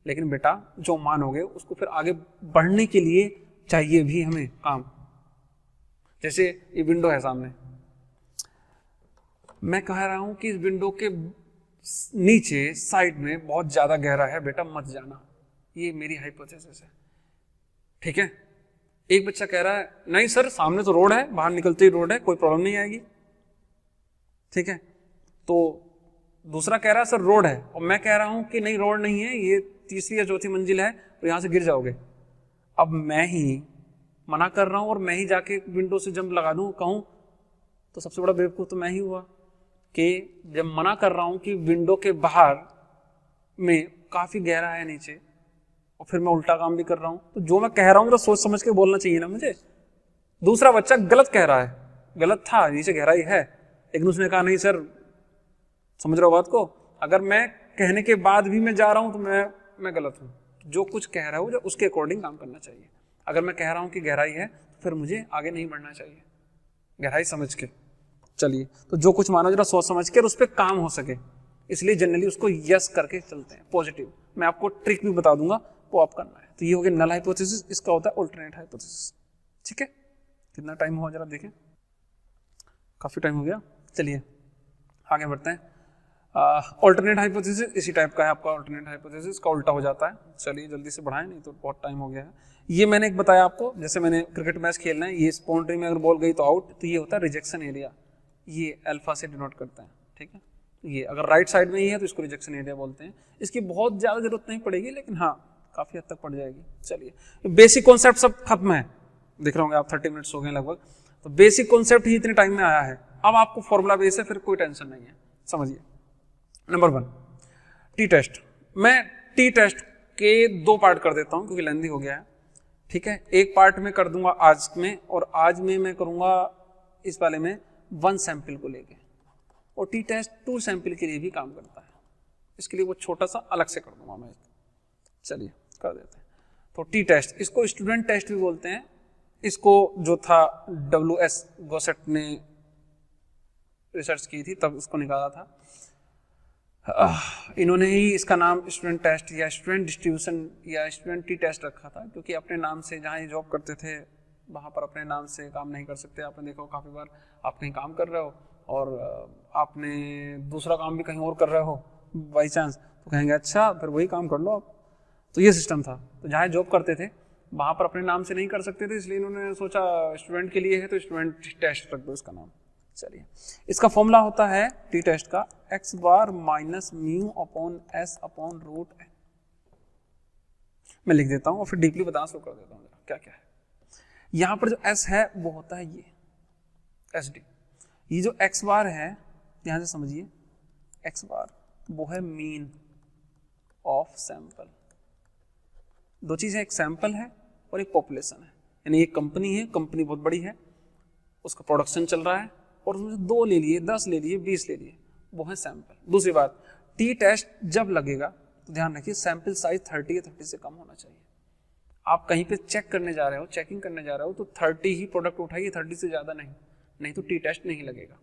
लेकिन बेटा जो मानोगे उसको फिर आगे बढ़ने के लिए चाहिए भी हमें काम। जैसे ये विंडो है सामने, मैं कह रहा हूं कि इस विंडो के नीचे साइड में बहुत ज्यादा गहरा है, बेटा मत जाना, ये मेरी हाइपोथेसिस है, ठीक है। एक बच्चा कह रहा है नहीं सर सामने तो रोड है, बाहर निकलते ही रोड है, कोई प्रॉब्लम नहीं आएगी, ठीक है। तो दूसरा कह रहा है सर रोड है, और मैं कह रहा हूं कि नहीं रोड नहीं है, ये 3री या 4थी मंजिल है और यहां से गिर जाओगे। अब मैं ही मना कर रहा हूं और मैं ही जाके विंडो से जंप लगा दूं कहूं, तो सबसे बड़ा बेवकूफ तो मैं ही हुआ कि जब मना कर रहा हूं कि विंडो के बाहर में काफी गहरा है नीचे, और फिर मैं उल्टा काम भी कर रहा हूं। तो जो मैं कह रहा हूं तो सोच समझ के बोलना चाहिए ना मुझे। दूसरा बच्चा गलत कह रहा है, गलत था, नीचे गहराई है, लेकिन उसने कहा नहीं सर, समझ रहे हो बात को। अगर मैं कहने के बाद भी मैं जा रहा हूं तो मैं गलत हूं। जो कुछ कह रहा हूं उसके अकॉर्डिंग काम करना चाहिए। अगर मैं कह रहा हूं कि गहराई है तो फिर मुझे आगे नहीं बढ़ना चाहिए, गहराई समझ के चलिए। तो जो कुछ मानो जरा सोच समझ के और उस पर काम हो सके, इसलिए जनरली उसको यस करके चलते हैं, पॉजिटिव। मैं आपको ट्रिक भी बता दूंगा, वो आप करना है। तो ये हो गया नल हाइपोथेसिस, इसका होता है अल्टरनेट हाइपोथेसिस। ठीक है, कितना टाइम हुआ जरा देखें, काफी टाइम हो गया। चलिए आगे बढ़ते हैं। अल्टरनेट हाइपोथेसिस इसी टाइप का है आपका, अल्टरनेट हाइपोथेसिस का उल्टा हो जाता है। चलिए जल्दी से बढ़ाएं, नहीं तो बहुत टाइम हो गया है। ये मैंने एक बताया आपको, जैसे मैंने क्रिकेट मैच खेलना है, ये बाउंड्री में अगर बॉल गई तो आउट, तो ये होता है रिजेक्शन एरिया, ये अल्फा से डिनोट करता है। ठीक है, ये अगर राइट साइड में ही है तो इसको रिजेक्शन एरिया बोलते हैं। इसकी बहुत ज्यादा जरूरत नहीं पड़ेगी, लेकिन हाँ काफी हद तक पड़ जाएगी। चलिए बेसिक कॉन्सेप्ट सब खत्म है, दिख रहे होंगे आप, 30 मिनट्स हो गए लगभग। तो बेसिक कॉन्सेप्ट ही इतने टाइम में आया है। अब आपको फॉर्मूला बेस है, फिर कोई टेंशन नहीं है, समझिए। Number 1 T test. मैं टी टेस्ट के 2 पार्ट कर देता हूं क्योंकि लेंथी हो गया है। ठीक है, एक पार्ट में कर दूंगा आज में, और आज में मैं करूंगा इस वाले में 1 सैंपल को लेके, और टी टेस्ट 2 सैंपल के लिए भी काम करता है। इसके लिए वो छोटा सा अलग से कर दूंगा मैं। चलिए कर देते हैं। तो टी टेस्ट, इसको स्टूडेंट टेस्ट भी बोलते हैं। इसको जो था WS गोसेट ने रिसर्च की थी, तब उसको निकाला था। इन्होंने ही इसका नाम स्टूडेंट टेस्ट या स्टूडेंट डिस्ट्रीब्यूशन या स्टूडेंट टी टेस्ट रखा था, क्योंकि अपने नाम से जहाँ ये जॉब करते थे वहाँ पर अपने नाम से काम नहीं कर सकते। आपने देखा काफ़ी बार आप कहीं काम कर रहे हो और आपने दूसरा काम भी कहीं और कर रहे हो बाई चांस, तो कहेंगे अच्छा फिर वही काम कर लो आप। तो ये सिस्टम था। तो जहाँ जॉब करते थे वहाँ पर अपने नाम से नहीं कर सकते थे, इसलिए इन्होंने सोचा स्टूडेंट के लिए है तो स्टूडेंट टेस्ट रख दो इसका नाम। चलिए, इसका फॉर्मूला होता है टी टेस्ट का x बार minus mu upon S upon root n। मैं लिख देता हूं और फिर डीपली बताना शुरू कर देता हूं क्या क्या है। यहां पर जो s है वो होता है ये SD। ये जो x बार है, यहां से समझिए, x बार वो है मीन ऑफ सैंपल। 2 चीजें, एक सैंपल है और एक पॉपुलेशन है। यानी एक कंपनी है, कंपनी बहुत बड़ी है, उसका प्रोडक्शन चल रहा है और उसमें 2 ले लिए, 10 ले लिए, 20 ले लिए, वो है सैंपल। दूसरी बात, टी टेस्ट जब लगेगा तो ध्यान रखिए सैंपल साइज 30 या 30 से कम होना चाहिए। आप कहीं पे चेक करने जा रहे हो, चेकिंग करने जा रहे हो, तो 30 ही प्रोडक्ट उठाइए, 30 से ज्यादा नहीं तो टी टेस्ट नहीं लगेगा।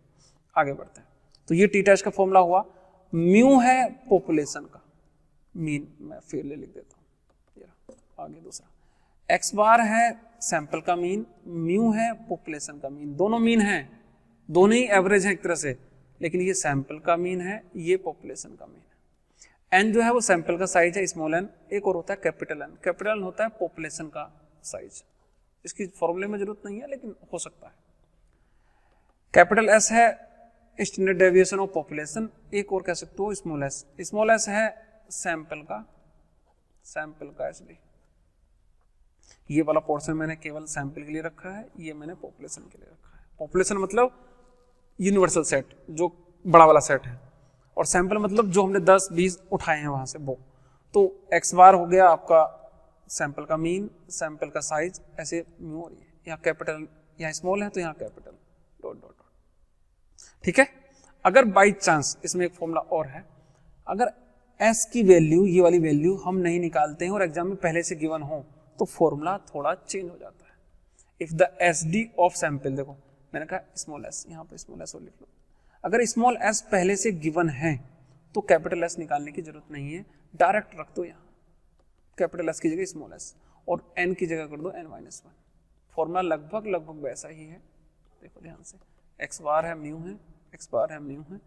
आगे बढ़ते हैं। तो ये टी टेस्ट का फॉर्मूला हुआ। म्यू है पॉपुलेशन का मीन, मैं फिर लिख देता हूँ। आगे दूसरा, एक्स बार है सैंपल का मीन, म्यू है पॉपुलेशन का मीन। दोनों मीन है, दोनों ही एवरेज है एक तरह से, लेकिन ये सैंपल का मीन है, ये पॉपुलेशन का मीन है। एन जो है वो सैंपल का साइज है, स्मॉल एन। एक और होता है कैपिटल एन। कैपिटल एन होता है पॉपुलेशन का साइज। इसकी फॉर्मूले में जरूरत नहीं है, लेकिन हो सकता है। कैपिटल एस है स्टैंडर्ड डेविएशन ऑफ पॉपुलेशन। एक और कह सकते हो स्मॉल एस। स्मॉल एस है सैंपल का एसडी। ये वाला पोर्शन मैंने केवल सैंपल के लिए रखा है, ये मैंने पॉपुलेशन के लिए रखा है। पॉपुलेशन मतलब यूनिवर्सल सेट, जो बड़ा वाला सेट है, और सैंपल मतलब जो हमने 10-20 उठाए हैं वहां से वो। तो एक्स बार हो गया आपका सैंपल का मीन, सैंपल का साइज, ऐसे म्यू हो रही है। यहाँ कैपिटल, यहाँ स्मॉल है तो यहाँ कैपिटल, डॉट डॉट डॉट। ठीक है। अगर बाई चांस इसमें एक फॉर्मूला और है, अगर एस की वैल्यू, ये वाली वैल्यू हम नहीं निकालते हैं और एग्जाम में पहले से गिवन हो, तो फॉर्मूला थोड़ा चेंज हो जाता है। If the S D of sample, देखो मैंने कहा स्मॉल एस, यहाँ पे स्मॉल एस और लिख लो। अगर स्मॉल एस पहले से गिवन है तो कैपिटल एस निकालने की जरूरत नहीं है, डायरेक्ट रख दो यहाँ कैपिटल एस की जगह स्मॉल एस, और एन की जगह कर दो n-1। फॉर्मूला लगभग वैसा ही है। देखो ध्यान से, एक्स बार है म्यू है, एक्स बार है म्यू है,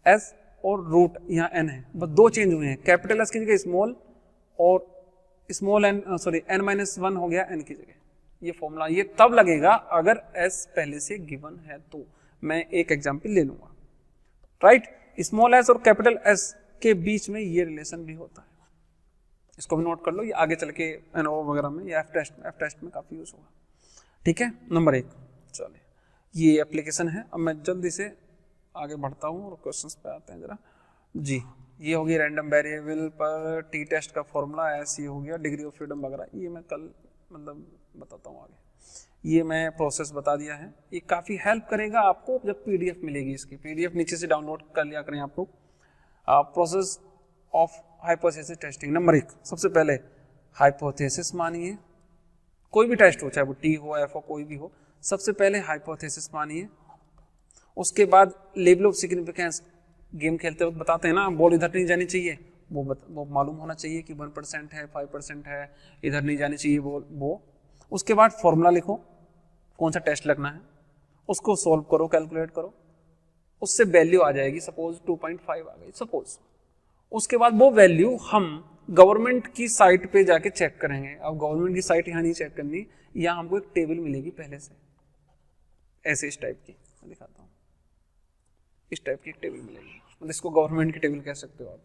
एस और रूट यहाँ एन है, बस 2 चेंज हुए हैं। कैपिटल एस की जगह स्मॉल और स्मॉल एन, सॉरी n-1 हो गया एन की जगह। ये फॉर्मूला ये तब लगेगा अगर एस पहले से गिवन है तो। मैं एक एग्जांपल ले लूंगा, राइट। स्मॉल एस और कैपिटल एस के बीच में ये रिलेशन भी होता है, इसको भी नोट कर लो, ये आगे चल के एनओ वगैरह में या एफ टेस्ट में काफी यूज होगा। ठीक है, नंबर 1। चलिए, ये एप्लीकेशन है। अब मैं जल्दी से आगे बढ़ता हूँ और क्वेश्चंस पे आते हैं जरा जी। ये हो गई रैंडम वेरिएबल पर टी टेस्ट का फॉर्मूला, ऐसे हो गया डिग्री ऑफ फ्रीडम वगैरह, ये मैं कल मतलब बताता हूँ आगे। ये मैं प्रोसेस बता दिया है, ये काफ़ी हेल्प करेगा आपको जब पीडीएफ मिलेगी। इसकी पीडीएफ नीचे से डाउनलोड कर लिया करें आप लोग। Process of hypothesis testing. Number 1, सबसे पहले हाइपोथेसिस मानिए, कोई भी टेस्ट हो, चाहे वो टी हो, एफ हो, कोई भी हो, सबसे पहले हाइपोथेसिस मानिए। उसके बाद लेवल ऑफ सिग्निफिकेंस, गेम खेलते वक्त बताते हैं ना, बॉल इधर नहीं जानी चाहिए, वो मालूम होना चाहिए कि 1% है, 5% है, इधर नहीं जानी चाहिए वो। उसके बाद फॉर्मूला लिखो, कौन सा टेस्ट लगना है, उसको सॉल्व करो, कैलकुलेट करो, उससे वैल्यू आ जाएगी, सपोज 2.5 आ गई सपोज। उसके बाद वो वैल्यू हम गवर्नमेंट की साइट पे जाके चेक करेंगे। अब गवर्नमेंट की साइट यहाँ नहीं चेक करनी, यहाँ हमको एक टेबल मिलेगी पहले से, ऐसे इस टाइप की, मैं दिखाता हूँ, इस टाइप की एक टेबल मिलेगी, मतलब इसको गवर्नमेंट की टेबल कह सकते हो आप,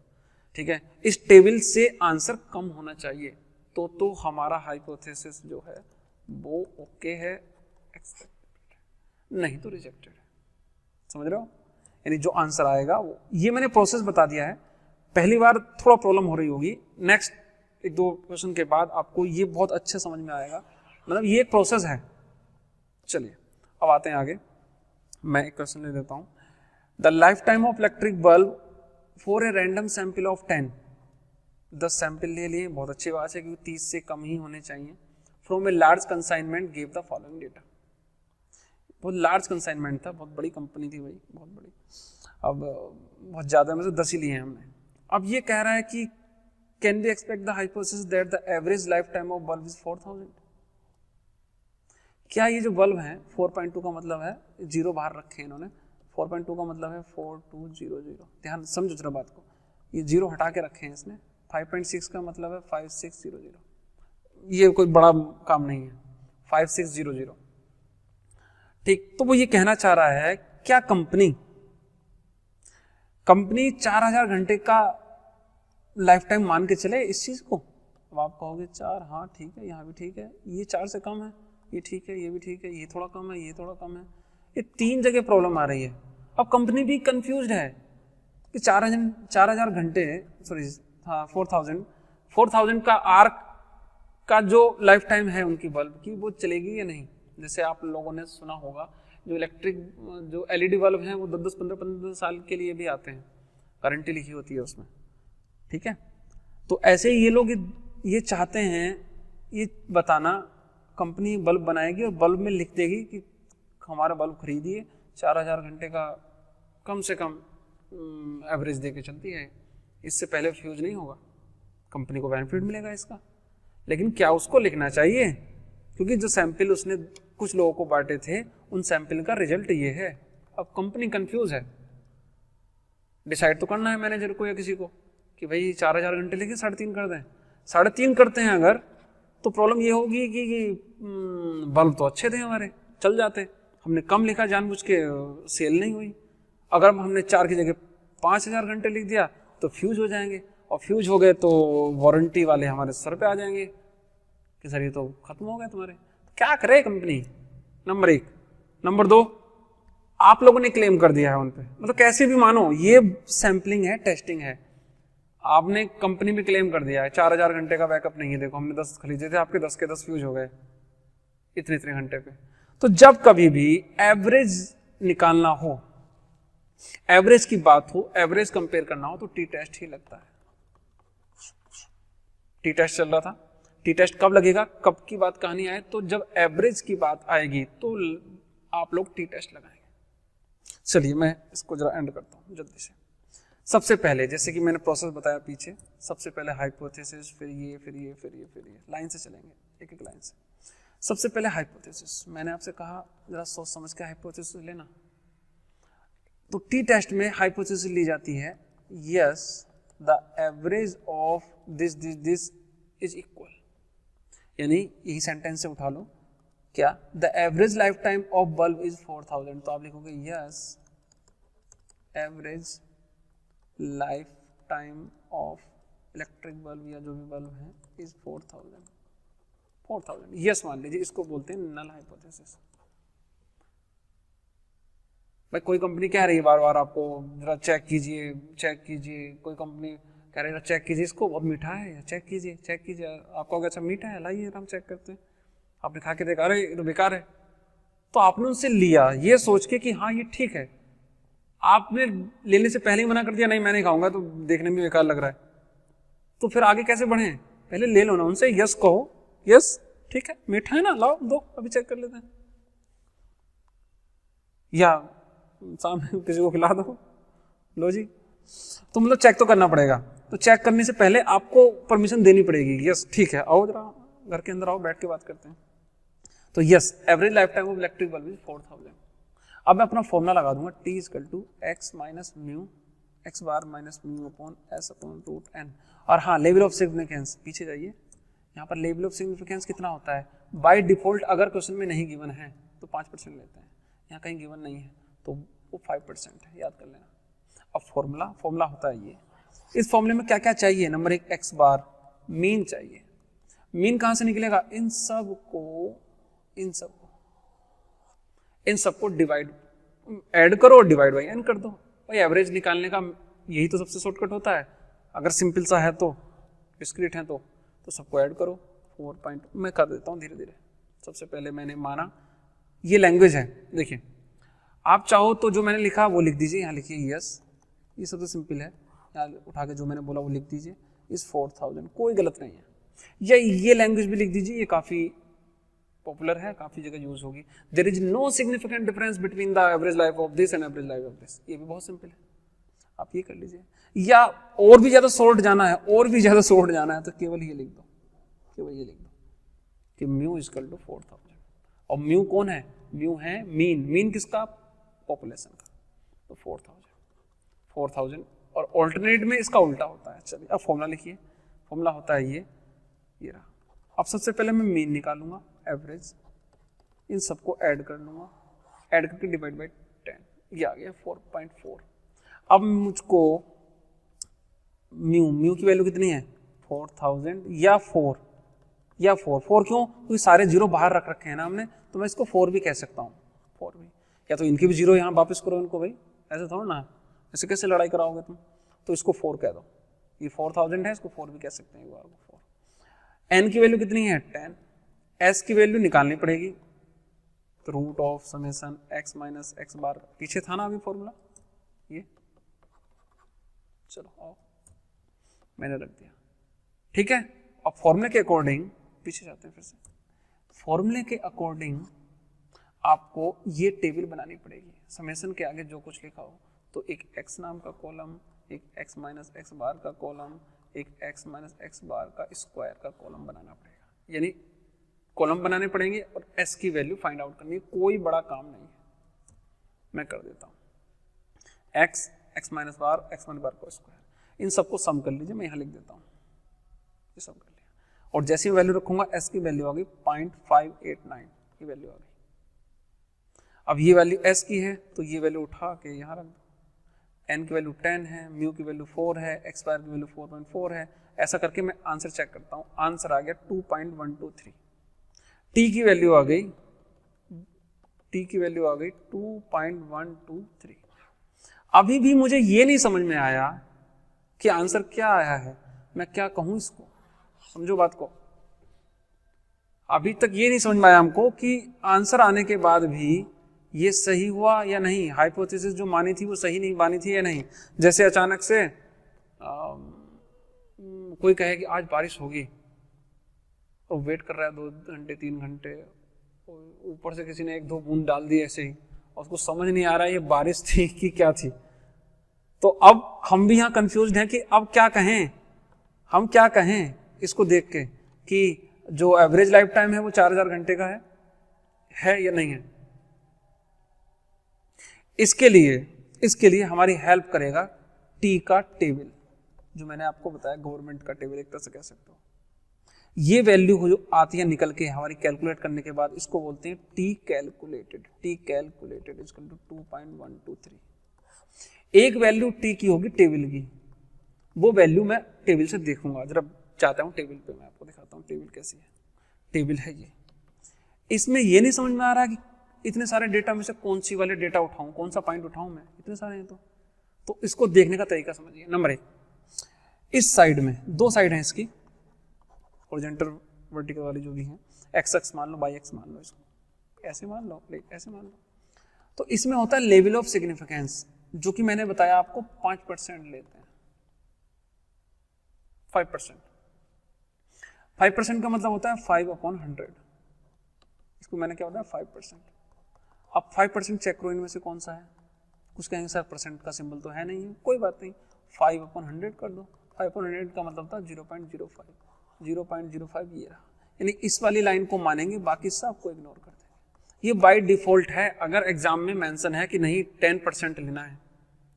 ठीक है। इस टेबल से आंसर कम होना चाहिए तो हमारा हाइपोथेसिस जो है वो ओके है, एक्सेप्टेड, नहीं तो रिजेक्टेड है। समझ रहे हो? यानी जो आंसर आएगा वो, ये मैंने प्रोसेस बता दिया है। पहली बार थोड़ा प्रॉब्लम हो रही होगी, नेक्स्ट 1-2 क्वेश्चन के बाद आपको ये बहुत अच्छे समझ में आएगा, मतलब ये एक प्रोसेस है। चलिए अब आते हैं आगे, मैं एक क्वेश्चन ले लेता हूं। The life time of electric bulb for a random sample of 10 sample ले लिए, बहुत अच्छी बात है क्योंकि 30 से कम ही होने चाहिए। From a large consignment give the following data. बहुत लार्ज कंसाइनमेंट था, बहुत बड़ी कंपनी थी भाई, बहुत बड़ी, अब बहुत ज्यादा में से 10 ही लिए हैं हमने। अब ये कह रहा है कि can be expect the hypothesis that the average life time of bulb is 4000। क्या ये जो बल्ब है 4.2 का मतलब है, 0 बाहर रखे इन्होंने, 4.2 का मतलब है 4200, ध्यान समझो जरा बात को, ये 0 हटा के रखे हैं इसने। 5.6 का मतलब है 5600, ये कोई बड़ा काम नहीं है, 5600, ठीक। तो वो ये कहना चाह रहा है, क्या कंपनी 4000 घंटे का लाइफ टाइम मान के चले इस चीज को? अब आप कहोगे 4, हाँ ठीक है, यहाँ भी ठीक है, ये 4 से कम है, ये ठीक है, ये भी ठीक है, ये थोड़ा कम है, ये थोड़ा कम है, ये 3 जगह प्रॉब्लम आ रही है। अब कंपनी भी कंफ्यूज्ड है कि 4000 घंटे, सॉरी हाँ 4000 का आर्क का जो लाइफ टाइम है उनकी बल्ब की, वो चलेगी या नहीं। जैसे आप लोगों ने सुना होगा, जो इलेक्ट्रिक जो एलईडी बल्ब हैं वो 10-10, 15-15 साल के लिए भी आते हैं, गारंटी लिखी होती है उसमें, ठीक है। तो ऐसे ही ये लोग ये चाहते हैं, ये बताना, कंपनी बल्ब बनाएगी और बल्ब में लिख देगी कि हमारा बल्ब खरीदिए 4000 घंटे का कम से कम एवरेज दे के चलती है, इससे पहले फ्यूज नहीं होगा, कंपनी को बेनिफिट मिलेगा इसका। लेकिन क्या उसको लिखना चाहिए? क्योंकि जो सैंपल उसने कुछ लोगों को बांटे थे, उन सैंपल का रिजल्ट ये है। अब कंपनी कंफ्यूज है, डिसाइड तो करना है मैनेजर को या किसी को कि भाई 4000 घंटे लेके 3.5 कर दें। 3.5 करते हैं अगर, तो प्रॉब्लम ये होगी कि बल्ब तो अच्छे थे हमारे, चल जाते, हमने कम लिखा जानबूझ के, सेल नहीं हुई। अगर हमने 4 की जगह 5000 घंटे लिख दिया तो फ्यूज हो जाएंगे, और फ्यूज हो गए तो वारंटी वाले हमारे सर पे आ जाएंगे कि सर ये तो खत्म हो गए तुम्हारे। क्या करे कंपनी? नंबर 1। नंबर 2, आप लोगों ने क्लेम कर दिया है उन पे, मतलब कैसे भी मानो ये सैंपलिंग है, टेस्टिंग है, आपने कंपनी भी क्लेम कर दिया है 4000 घंटे का बैकअप नहीं है, देखो हमने 10 खरीदे थे, आपके 10 के 10 फ्यूज हो गए इतने घंटे पे। तो जब कभी भी एवरेज निकालना हो, एवरेज की बात हो, एवरेज कंपेयर करना हो, तो टी टेस्ट ही लगता है। टी टेस्ट चल रहा था, टी टेस्ट कब लगेगा, कब की बात कहानी आए, तो जब एवरेज की बात आएगी तो आप लोग टी टेस्ट लगाएंगे। चलिए मैं इसको जरा एंड करता हूं जल्दी से। सबसे पहले जैसे कि मैंने प्रोसेस बताया पीछे, सबसे पहले हाइपोथेसिस, फिर ये, फिर ये, फिर ये, फिर ये, लाइन से चलेंगे, एक एक लाइन से। सबसे पहले हाइपोथेसिस, मैंने आपसे कहा जरा सोच समझ के हाइपोथेसिस लेना। तो टी टेस्ट में हाइपोथेसिस ली जाती है, yes the average of this is equal, यानी यही सेंटेंस से उठा लो, क्या the average life time of bulb is 4000, तो आप लिखोगे yes average life time of electric bulb या जो भी बल्ब है इज 4000, यस मान लीजिए, इसको बोलते हैं नल हाइपोथेसिस। भाई कोई कंपनी कह रही है बार बार आपको जरा चेक कीजिए, चेक कीजिए, कोई कंपनी कह रही है चेक कीजिए, इसको बहुत मीठा है, चेक कीजिए, चेक कीजिए, आपको अगर अच्छा मीठा है लाइए हम चेक करते हैं, आपने खा के देखा, अरे ये तो बेकार है, तो आपने उनसे लिया ये सोच के कि हाँ ये ठीक है, आपने लेने से पहले ही मना कर दिया नहीं मैं नहीं खाऊंगा, तो देखने में बेकार लग रहा है, तो फिर आगे कैसे बढ़े? पहले ले लो ना उनसे, यस कहो, यस ठीक है मीठा है ना, लाओ दो अभी चेक कर लेते हैं, या सामने किसी को खिला दो, लो जी। तो मतलब चेक तो करना पड़ेगा। तो चेक करने से पहले आपको परमिशन देनी पड़ेगी, यस ठीक है, आओ जरा घर के अंदर आओ, बैठ के बात करते हैं। तो yes, average life time of electric bulb is 4000। अब मैं अपना फॉर्मूला लगा दूंगा, T equal to X minus mu X bar minus mu upon S upon root N. और हाँ, लेवल ऑफ सिग्निफिकेंस, पीछे जाइए, यहाँ पर लेवल ऑफ सिग्निफिकेंस कितना होता है बाय डिफॉल्ट, अगर क्वेश्चन में नहीं गिवन है तो 5% लेते हैं, यहाँ कहीं गिवन नहीं है तो वो 5% है, याद कर लेना। अब फॉर्मूला होता है ये। इस फॉर्मूले में क्या क्या चाहिए? नंबर 1 एक्स बार, मीन चाहिए। मीन कहां से निकलेगा? इन सबको डिवाइड, ऐड करो और डिवाइड बाई एन कर दो भाई। एवरेज निकालने का यही तो सबसे शॉर्टकट होता है, अगर सिंपल सा है तो, डिस्क्रीट है तो सबको ऐड करो। 4 पॉइंट मैं कर देता हूँ धीरे धीरे। सबसे पहले मैंने माना ये लैंग्वेज है, देखिए आप चाहो तो जो मैंने लिखा वो लिख दीजिए, यहाँ लिखिए यस, ये सबसे सिंपल है, यहाँ उठा के जो मैंने बोला वो लिख दीजिए, इस 4000, कोई गलत नहीं है। या ये लैंग्वेज भी लिख दीजिए, ये काफी पॉपुलर है, काफी जगह यूज होगी। There is no significant difference between the average life of this and average life of this, ये भी बहुत सिंपल है, आप ये कर लीजिए। या और भी ज्यादा शॉर्ट जाना है, तो केवल ये लिख दो, कि म्यू इक्वल टू 4000। और म्यू कौन है? म्यू है मीन किसका? पॉपुलेशन का। तो 4000 और ऑल्टरनेट में इसका उल्टा होता है। चलिए अब फॉर्मूला लिखिए, फॉर्मूला होता है ये रहा। अब सबसे पहले मैं मीन निकालूंगा, एवरेज, इन सबको ऐड कर लूंगा, ऐड करके डिवाइड बाई 10, ये आ गया 4.4। अब मुझको म्यू की वैल्यू कितनी है? 4000 या 4 क्यों? क्योंकि सारे जीरो बाहर रख रखे हैं ना हमने, तो मैं इसको 4 भी कह सकता हूँ, 4 भी। या तो इनके भी जीरो यहाँ वापस करो इनको भाई, ऐसे थोड़ा ना, ऐसे कैसे लड़ाई कराओगे तुम? तो इसको 4 कह दो, ये 4000 है, इसको 4 भी कह सकते हैं, 4। एन की वैल्यू कितनी है? 10। एस की वैल्यू निकालनी पड़ेगी, तो root of summation x minus x bar, पीछे था ना अभी फॉर्मूला ये, चलो आओ मैंने रख दिया, ठीक है। अब फॉर्मूले के अकॉर्डिंग पीछे जाते हैं फिर से, फॉर्मूले के अकॉर्डिंग आपको ये टेबल बनानी पड़ेगी। समेशन के आगे जो कुछ लिखा हो, तो एक x नाम का कॉलम, एक x माइनस एक्स बार का कॉलम, एक x माइनस एक्स बार का स्क्वायर का कॉलम बनाना पड़ेगा, यानी कॉलम बनाने पड़ेंगे और s की वैल्यू फाइंड आउट करनी है। कोई बड़ा काम नहीं है, मैं कर देता हूँ। x माइनस बार, x माइनस बार का स्क्वायर, इन सबको सम कर लीजिए, मैं यहाँ लिख देता हूँ, ये सम कर लिया। और जैसी वैल्यू रखूंगा s की वैल्यू आ गई 0.589 की वैल्यू आ गई। अब ये वैल्यू s की है, तो ये वैल्यू उठा के यहाँ रख दो। n की वैल्यू 10 है, म्यू की वैल्यू 4 है, x बार की वैल्यू 4.4 है। ऐसा करके मैं आंसर चेक करता हूँ, आंसर आ गया 2.123। t की वैल्यू आ गई 2.123। अभी भी मुझे ये नहीं समझ में आया कि आंसर क्या आया है, मैं क्या कहूँ इसको, समझो बात को। अभी तक ये नहीं समझ में आया हमको कि आंसर आने के बाद भी ये सही हुआ या नहीं, हाइपोथेसिस जो मानी थी वो सही नहीं मानी थी या नहीं। जैसे अचानक से कोई कहे कि आज बारिश होगी और वेट कर रहा है 2 घंटे 3 घंटे, ऊपर से किसी ने 1-2 बूंद डाल दी ऐसे ही, और उसको समझ नहीं आ रहा है ये बारिश थी कि क्या थी। तो अब हम भी यहाँ कंफ्यूज्ड हैं कि अब क्या कहें, हम क्या कहें इसको देख के कि जो एवरेज लाइफ टाइम है वो 4000 घंटे का है या नहीं है। इसके लिए हमारी हेल्प करेगा टी का टेबल, जो मैंने आपको बताया गवर्नमेंट का टेबल एक तरह से कह सकते हो। ये वैल्यू जो आती है निकल के हमारी कैलकुलेट करने के बाद, इसको बोलते हैं टी कैलकुलेटेड इक्वल टू 2.123। एक वैल्यू टी की होगी टेबल की, वो वैल्यू मैं टेबल से देखूंगा, जरा चाहता हूं टेबल पे मैं आपको दिखाता हूं टेबल कैसी है। टेबल है ये, इसमें ये नहीं समझ में आ रहा कि इतने सारे डेटा में से कौन सी वाले डेटा उठाऊं, कौन सा पॉइंट उठाऊं, मैं इतने सारे हैं तो इसको देखने का तरीका समझिए। नंबर 1, इस साइड में 2 साइड है इसकी, हॉरिजॉन्टल वर्टिकल वाली जो भी है, एक्स एक्स मान लो, बाई एक्स मान लो, इसको ऐसे मान लो, ऐसे मान लो। तो इसमें होता है लेवल ऑफ सिग्निफिकेंस, जो कि मैंने बताया आपको 5% लेते हैं, 5%। 5% का मतलब होता है 5/100। इसको मैंने क्या बताया 5%। अब 5% चेक करो इनमें से कौन सा है। कुछ कहेंगे सर परसेंट का सिंबल तो है नहीं है, कोई बात नहीं, 5/100 कर दो। 5/100 का मतलब था 0.05। 0.05 ये रहा, यानी इस वाली लाइन को मानेंगे, बाकी सब को इग्नोर कर देंगे। ये बाय डिफॉल्ट है। अगर एग्जाम में मेंशन है कि नहीं 10% लेना है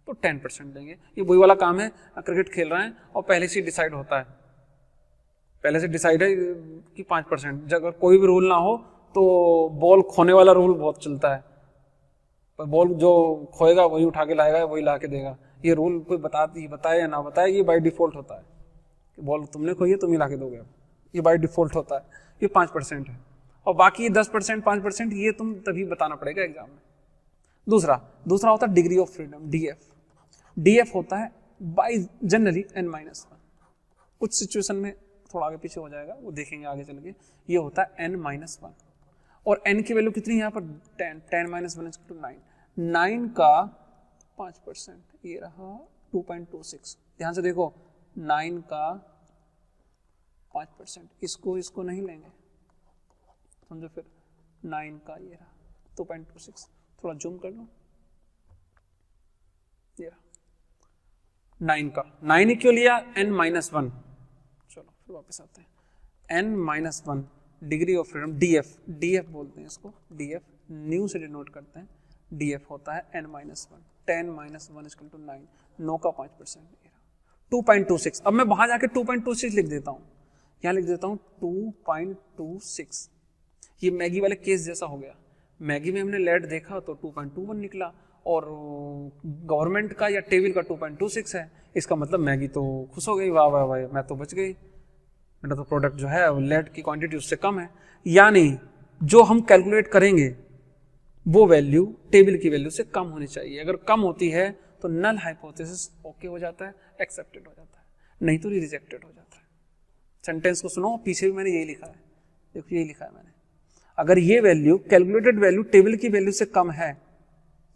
तो 10% लेंगे। ये वही वाला काम है, क्रिकेट खेल रहे हैं और पहले से डिसाइड होता है, पहले से डिसाइड है कि 5%। अगर कोई भी रूल ना हो तो बॉल खोने वाला रूल बहुत चलता है, पर बॉल जो खोएगा वही उठा के लाएगा, वही ला के देगा। ये रूल कोई बताए या ना बताए, ये बाय डिफॉल्ट होता है कि बॉल तुमने खोई है तुम ही ला के दोगे। ये बाय डिफॉल्ट होता है। ये 5% है, और बाकी 10% 5% ये तुम तभी बताना पड़ेगा एग्जाम में। दूसरा होता है degree of freedom, DF. DF होता है बाय जनरली n-1। कुछ सिचुएशन में थोड़ा आगे पीछे हो जाएगा, वो देखेंगे आगे चल के। ये होता है n-1, और n की वैल्यू कितनी है यहाँ पर 10। 10-1 = 9। 9 का 5% ये रहा 2.26। ध्यान से देखो, 9 का 5%, इसको नहीं लेंगे, समझो। फिर 9 का ये रहा 2.26। थोड़ा जूम कर लो, ये रहा 9 का। 9 ही क्यों लिया? n-1। चलो फिर वापस आते हैं। n-1 degree of freedom, DF बोलते हैं इसको। डीएफ न्यू से डिनोट करते हैं। डीएफ होता है n-1। 10-1 = 9। 9 का 5% 2.26। अब मैं वहां जाके 2.26 लिख देता हूं, यहां लिख देता हूं 2.26। ये मैगी वाले केस जैसा हो गया। मैगी में हमने लेट देखा तो 2.21 निकला, और गवर्नमेंट का या टेबल का 2.26 है। इसका मतलब मैगी तो खुश हो गई, वाह वाह वाह मैं तो बच गई, मेरा तो प्रोडक्ट जो है लेट की क्वांटिटी उससे कम है। यानी जो हम कैलकुलेट करेंगे वो वैल्यू टेबल की वैल्यू से कम होनी चाहिए। अगर कम होती है तो नल हाइपोथेसिस ओके हो जाता है, एक्सेप्टेड हो जाता है, नहीं तो रिजेक्टेड हो जाता है। सेंटेंस को सुनो, पीछे भी मैंने यही लिखा है, देखो यही लिखा है मैंने। अगर ये वैल्यू कैलकुलेटेड वैल्यू टेबल की वैल्यू से कम है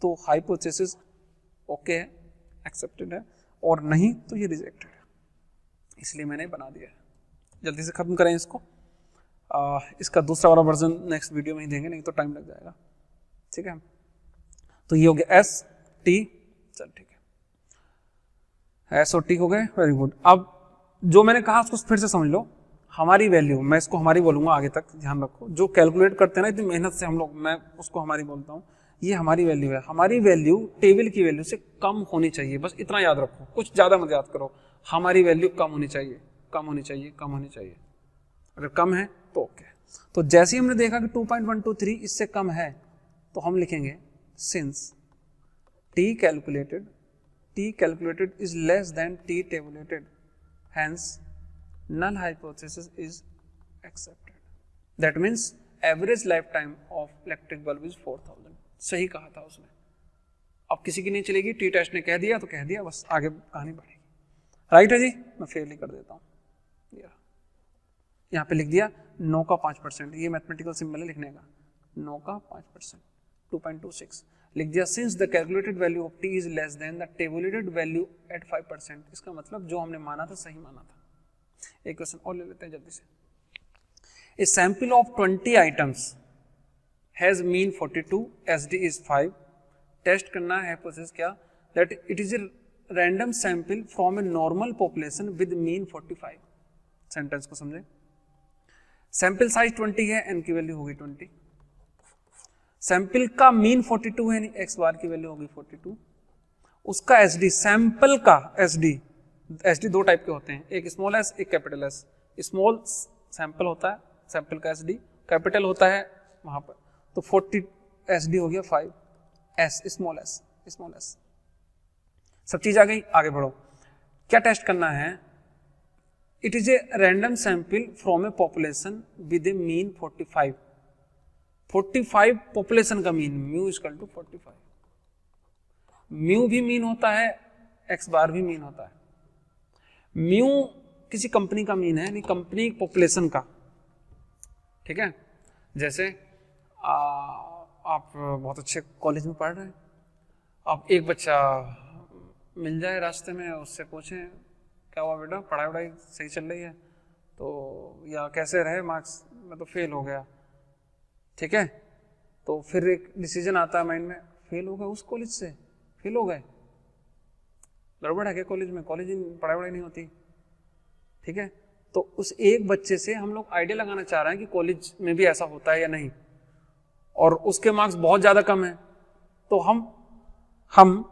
तो हाइपोथेसिस ओके है, एक्सेप्टेड है, और नहीं तो ये रिजेक्टेड है। इसलिए मैंने बना दिया है। जल्दी से खत्म करें इसको। इसका दूसरा वाला वर्जन नेक्स्ट वीडियो में ही देंगे, नहीं तो टाइम लग जाएगा। ठीक है, तो ये हो गया एस टी। चल ठीक है, एस और टी हो गए, वेरी गुड। अब जो मैंने कहा उसको फिर से समझ लो। हमारी वैल्यू, मैं इसको हमारी बोलूंगा आगे तक, ध्यान रखो। जो कैलकुलेट करते हैं ना इतनी मेहनत से हम लोग, मैं उसको हमारी बोलता हूँ। ये हमारी वैल्यू है। हमारी वैल्यू टेबल की वैल्यू से कम होनी चाहिए, बस इतना याद रखो, कुछ ज्यादा मत याद करो। हमारी वैल्यू कम होनी चाहिए, कम होनी चाहिए, कम होनी चाहिए। अगर कम है तो ओके। तो जैसे ही हमने देखा कि 2.123 इससे कम है, तो हम लिखेंगे since t calculated is less than t tabulated, hence null hypothesis is accepted. That means average lifetime of electric bulb is 4000। सही कहा था उसने। अब किसी की नहीं चलेगी, टी टेस्ट ने कह दिया तो कह दिया, बस आगे कहानी बढ़ेगी। राइट है जी, मैं फेल ही कर देता हूँ। यहाँ पे लिख दिया 9 का 5%, ये मैथमेटिकल सिंबल है लिखने का। 9 का 5% 2.26 लिख दिया। Since the calculated value of T is less than the tabulated value at 5%। इसका मतलब जो हमने माना था सही माना था। एक क्वेश्चन और ले लेते हैं जल्दी से। A sample of 20 items has mean 42, SD is 5। Test करना है हाइपोथेसिस क्या, that it is a random sample from a normal population with mean 45। Sentence को समझे। सैंपल साइज 20 है, एन की वैल्यू होगी 20। सैंपल का मीन 42 है, एक्स बार की वैल्यू होगी 42। उसका एसडी, सैंपल का एसडी, एसडी दो टाइप के होते हैं, एक स्मॉल एस, एक कैपिटल एस। स्मॉल सैंपल होता है, सैंपल का एसडी, कैपिटल होता है वहां पर। तो 40 एसडी हो गया 5 S, small S, small S. सब चीज आ गई, आगे बढ़ो। क्या टेस्ट करना है? It is a random sample from a population with a mean 45। 45 population का mean, mu equal to 45। Mu भी मीन होता है, एक्स बार भी मीन होता है। म्यू किसी कंपनी का मीन है, यानी कंपनी पॉपुलेशन का। ठीक है, जैसे आप बहुत अच्छे कॉलेज में पढ़ रहे हैं, आप एक बच्चा मिल जाए रास्ते में, उससे पूछें क्या हुआ बेटा, पढ़ाई वढ़ाई सही चल रही है तो, या कैसे रहे मार्क्स, मैं तो फेल हो गया, ठीक है। तो फिर एक डिसीजन आता है माइंड में, फेल हो गए उस कॉलेज से, फेल हो गए, गड़बड़ है क्या कॉलेज में, कॉलेज में पढ़ाई वढ़ाई नहीं होती, ठीक है। तो उस एक बच्चे से हम लोग आइडिया लगाना चाह रहे हैं कि कॉलेज में भी ऐसा होता है या नहीं, और उसके मार्क्स बहुत ज्यादा कम है, तो हम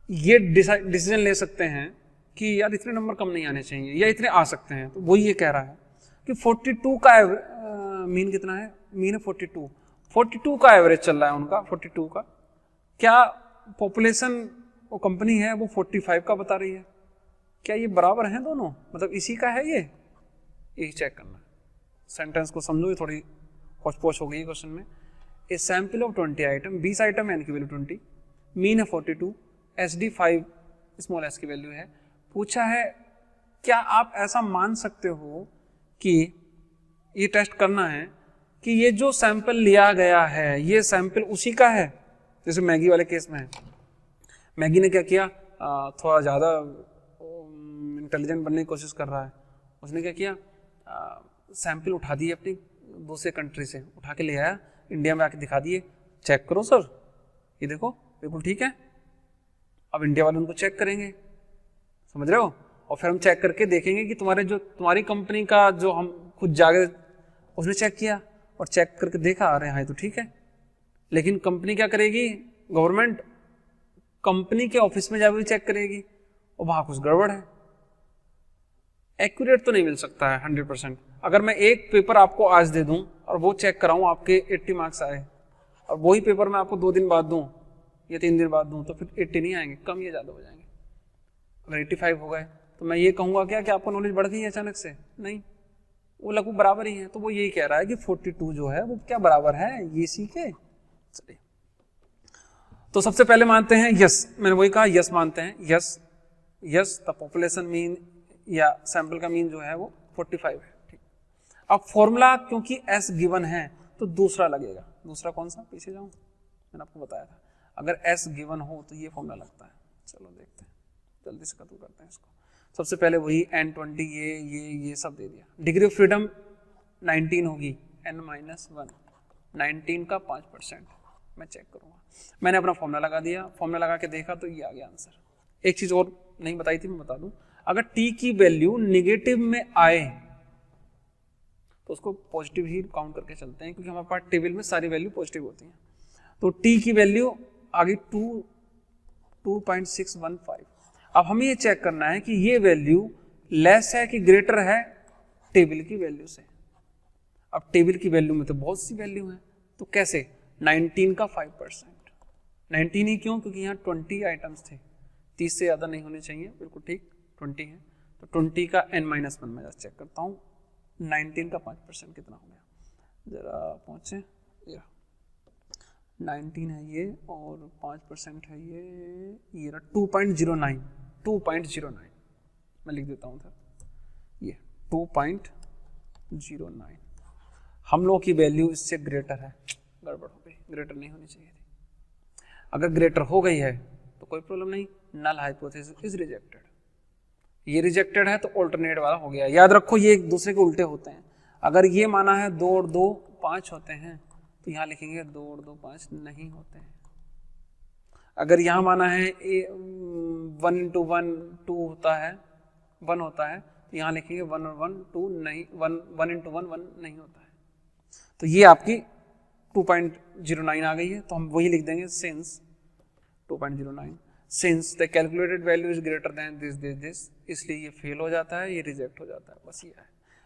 ये डिसीजन ले सकते हैं कि यार इतने नंबर कम नहीं आने चाहिए या इतने आ सकते हैं। तो वो ये कह रहा है कि 42 का मीन कितना है, मीन है 42 का एवरेज चल रहा है उनका, 42 का। क्या पॉपुलेशन वो कंपनी है वो 45 का बता रही है, क्या ये बराबर हैं दोनों, मतलब इसी का है ये, यही चेक करना है। सेंटेंस को समझो, ये थोड़ी होच पोच हो गई क्वेश्चन में। ए सैंपल ऑफ 20 आइटम, 20 आइटम है, n की वैल्यू 20, मीन है 42, SD 5 स्मॉल s की वैल्यू है। पूछा है क्या आप ऐसा मान सकते हो कि ये टेस्ट करना है कि ये जो सैंपल लिया गया है ये सैंपल उसी का है, जैसे मैगी वाले केस में है। मैगी ने क्या किया, थोड़ा ज़्यादा इंटेलिजेंट बनने की कोशिश कर रहा है, उसने क्या किया, सैंपल उठा दिए अपनी दूसरे कंट्री से, उठा के ले आया, इंडिया में आके दिखा दिए, चेक करो सर ये देखो बिल्कुल ठीक है। अब इंडिया वाले उनको चेक करेंगे, समझ रहे हो, और फिर हम चेक करके देखेंगे कि तुम्हारी कंपनी का जो हम खुद जाके उसने चेक किया और चेक करके देखा, अरे हाँ तो ठीक है। लेकिन कंपनी क्या करेगी, गवर्नमेंट कंपनी के ऑफिस में जाकर भी चेक करेगी और वहां कुछ गड़बड़ है। एक्यूरेट तो नहीं मिल सकता है 100%। अगर मैं एक पेपर आपको आज दे दूं और वो चेक कराऊं, आपके 80 मार्क्स आए, और वही पेपर मैं आपको 2 दिन बाद दूं या 3 दिन बाद दूं, तो फिर 80 नहीं आएंगे, कम या ज्यादा हो जाएंगे। अगर 85 हो गए तो मैं ये कहूंगा क्या कि आपको नॉलेज बढ़ गई है अचानक से, नहीं, वो लगभग बराबर ही है। तो वो यही कह रहा है कि 42 जो है वो क्या बराबर है ये सीखे। चलिए, तो सबसे पहले मानते हैं यस, मैंने वही कहा यस मानते हैं, यस द पॉपुलेशन मीन या सैंपल का मीन जो है वो 45 है, ठीक। अब फॉर्मूला क्योंकि एस गिवन है तो दूसरा लगेगा, दूसरा कौन सा, पीछे जाऊं, मैंने आपको बताया था अगर एस गिवन हो तो ये फॉर्मूला लगता है। चलो देखते हैं, जल्दी से खत्म करते हैं इसको। सबसे पहले वही n20 ये सब दे दिया। डिग्री ऑफ फ्रीडम 19 होगी, n-1, 19 का 5%, मैं चेक करूंगा। मैंने अपना फॉर्मूला लगा दिया, फॉर्मूला लगा के देखा तो ये आ गया आंसर। एक चीज और नहीं बताई थी, मैं बता दूं, अगर t की वैल्यू निगेटिव में आए तो उसको पॉजिटिव ही काउंट करके चलते हैं, क्योंकि हमारे पास टेबल में सारी वैल्यू पॉजिटिव होती हैं। तो t की वैल्यू आ गई 2.615। अब हमें ये चेक करना है कि ये वैल्यू लेस है कि ग्रेटर है टेबल की वैल्यू से। अब टेबल की वैल्यू में तो बहुत सी वैल्यू है, तो कैसे, 19 का 5%, 19 ही क्यों, क्योंकि यहाँ 20 आइटम्स थे, 30 से ज्यादा नहीं होने चाहिए, बिल्कुल ठीक 20 है, तो 20 का n-1 मैं चेक करता हूँ, 19 का 5% कितना हो गया, जरा पहुंचे, 19 है ये और 5% है ये रहा 2.09, मैं लिख देता हूँ ये 2.09। हम लोग की वैल्यू इससे ग्रेटर है, गड़बड़ हो गई, ग्रेटर नहीं होनी चाहिए थी। अगर ग्रेटर हो गई है तो कोई प्रॉब्लम नहीं, नल हाइपोथेसिस इज रिजेक्टेड। ये रिजेक्टेड है तो ऑल्टरनेट वाला हो गया। याद रखो ये एक दूसरे के उल्टे होते हैं। अगर ये माना है 2 और 2 5 होते हैं तो यहाँ लिखेंगे 2 और 2 5 नहीं होते हैं। अगर यहाँ माना है 1 into 1 2 होता है, 1 होता है, तो यहाँ लिखेंगे 1 और 1 2 नहीं, 1 into 1 1 नहीं होता है। तो ये आपकी 2.09 आ गई है, तो हम वही लिख देंगे since 2.09 since the calculated value is greater than this, इसलिए ये फेल हो जाता है, ये रिजेक्ट हो जाता है, बस ये है।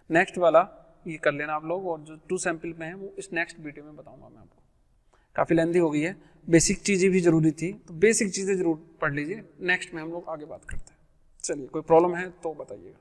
नेक्स्ट वाला ये कर लेना आप लोग, और जो 2 सैंपल में है वो इस नेक्स्ट वीडियो में बताऊंगा मैं आपको। काफी लेंथी हो गई है, बेसिक चीजें भी जरूरी थी, तो बेसिक चीजें जरूर पढ़ लीजिए, नेक्स्ट में हम लोग आगे बात करते हैं। चलिए, कोई प्रॉब्लम है तो बताइएगा।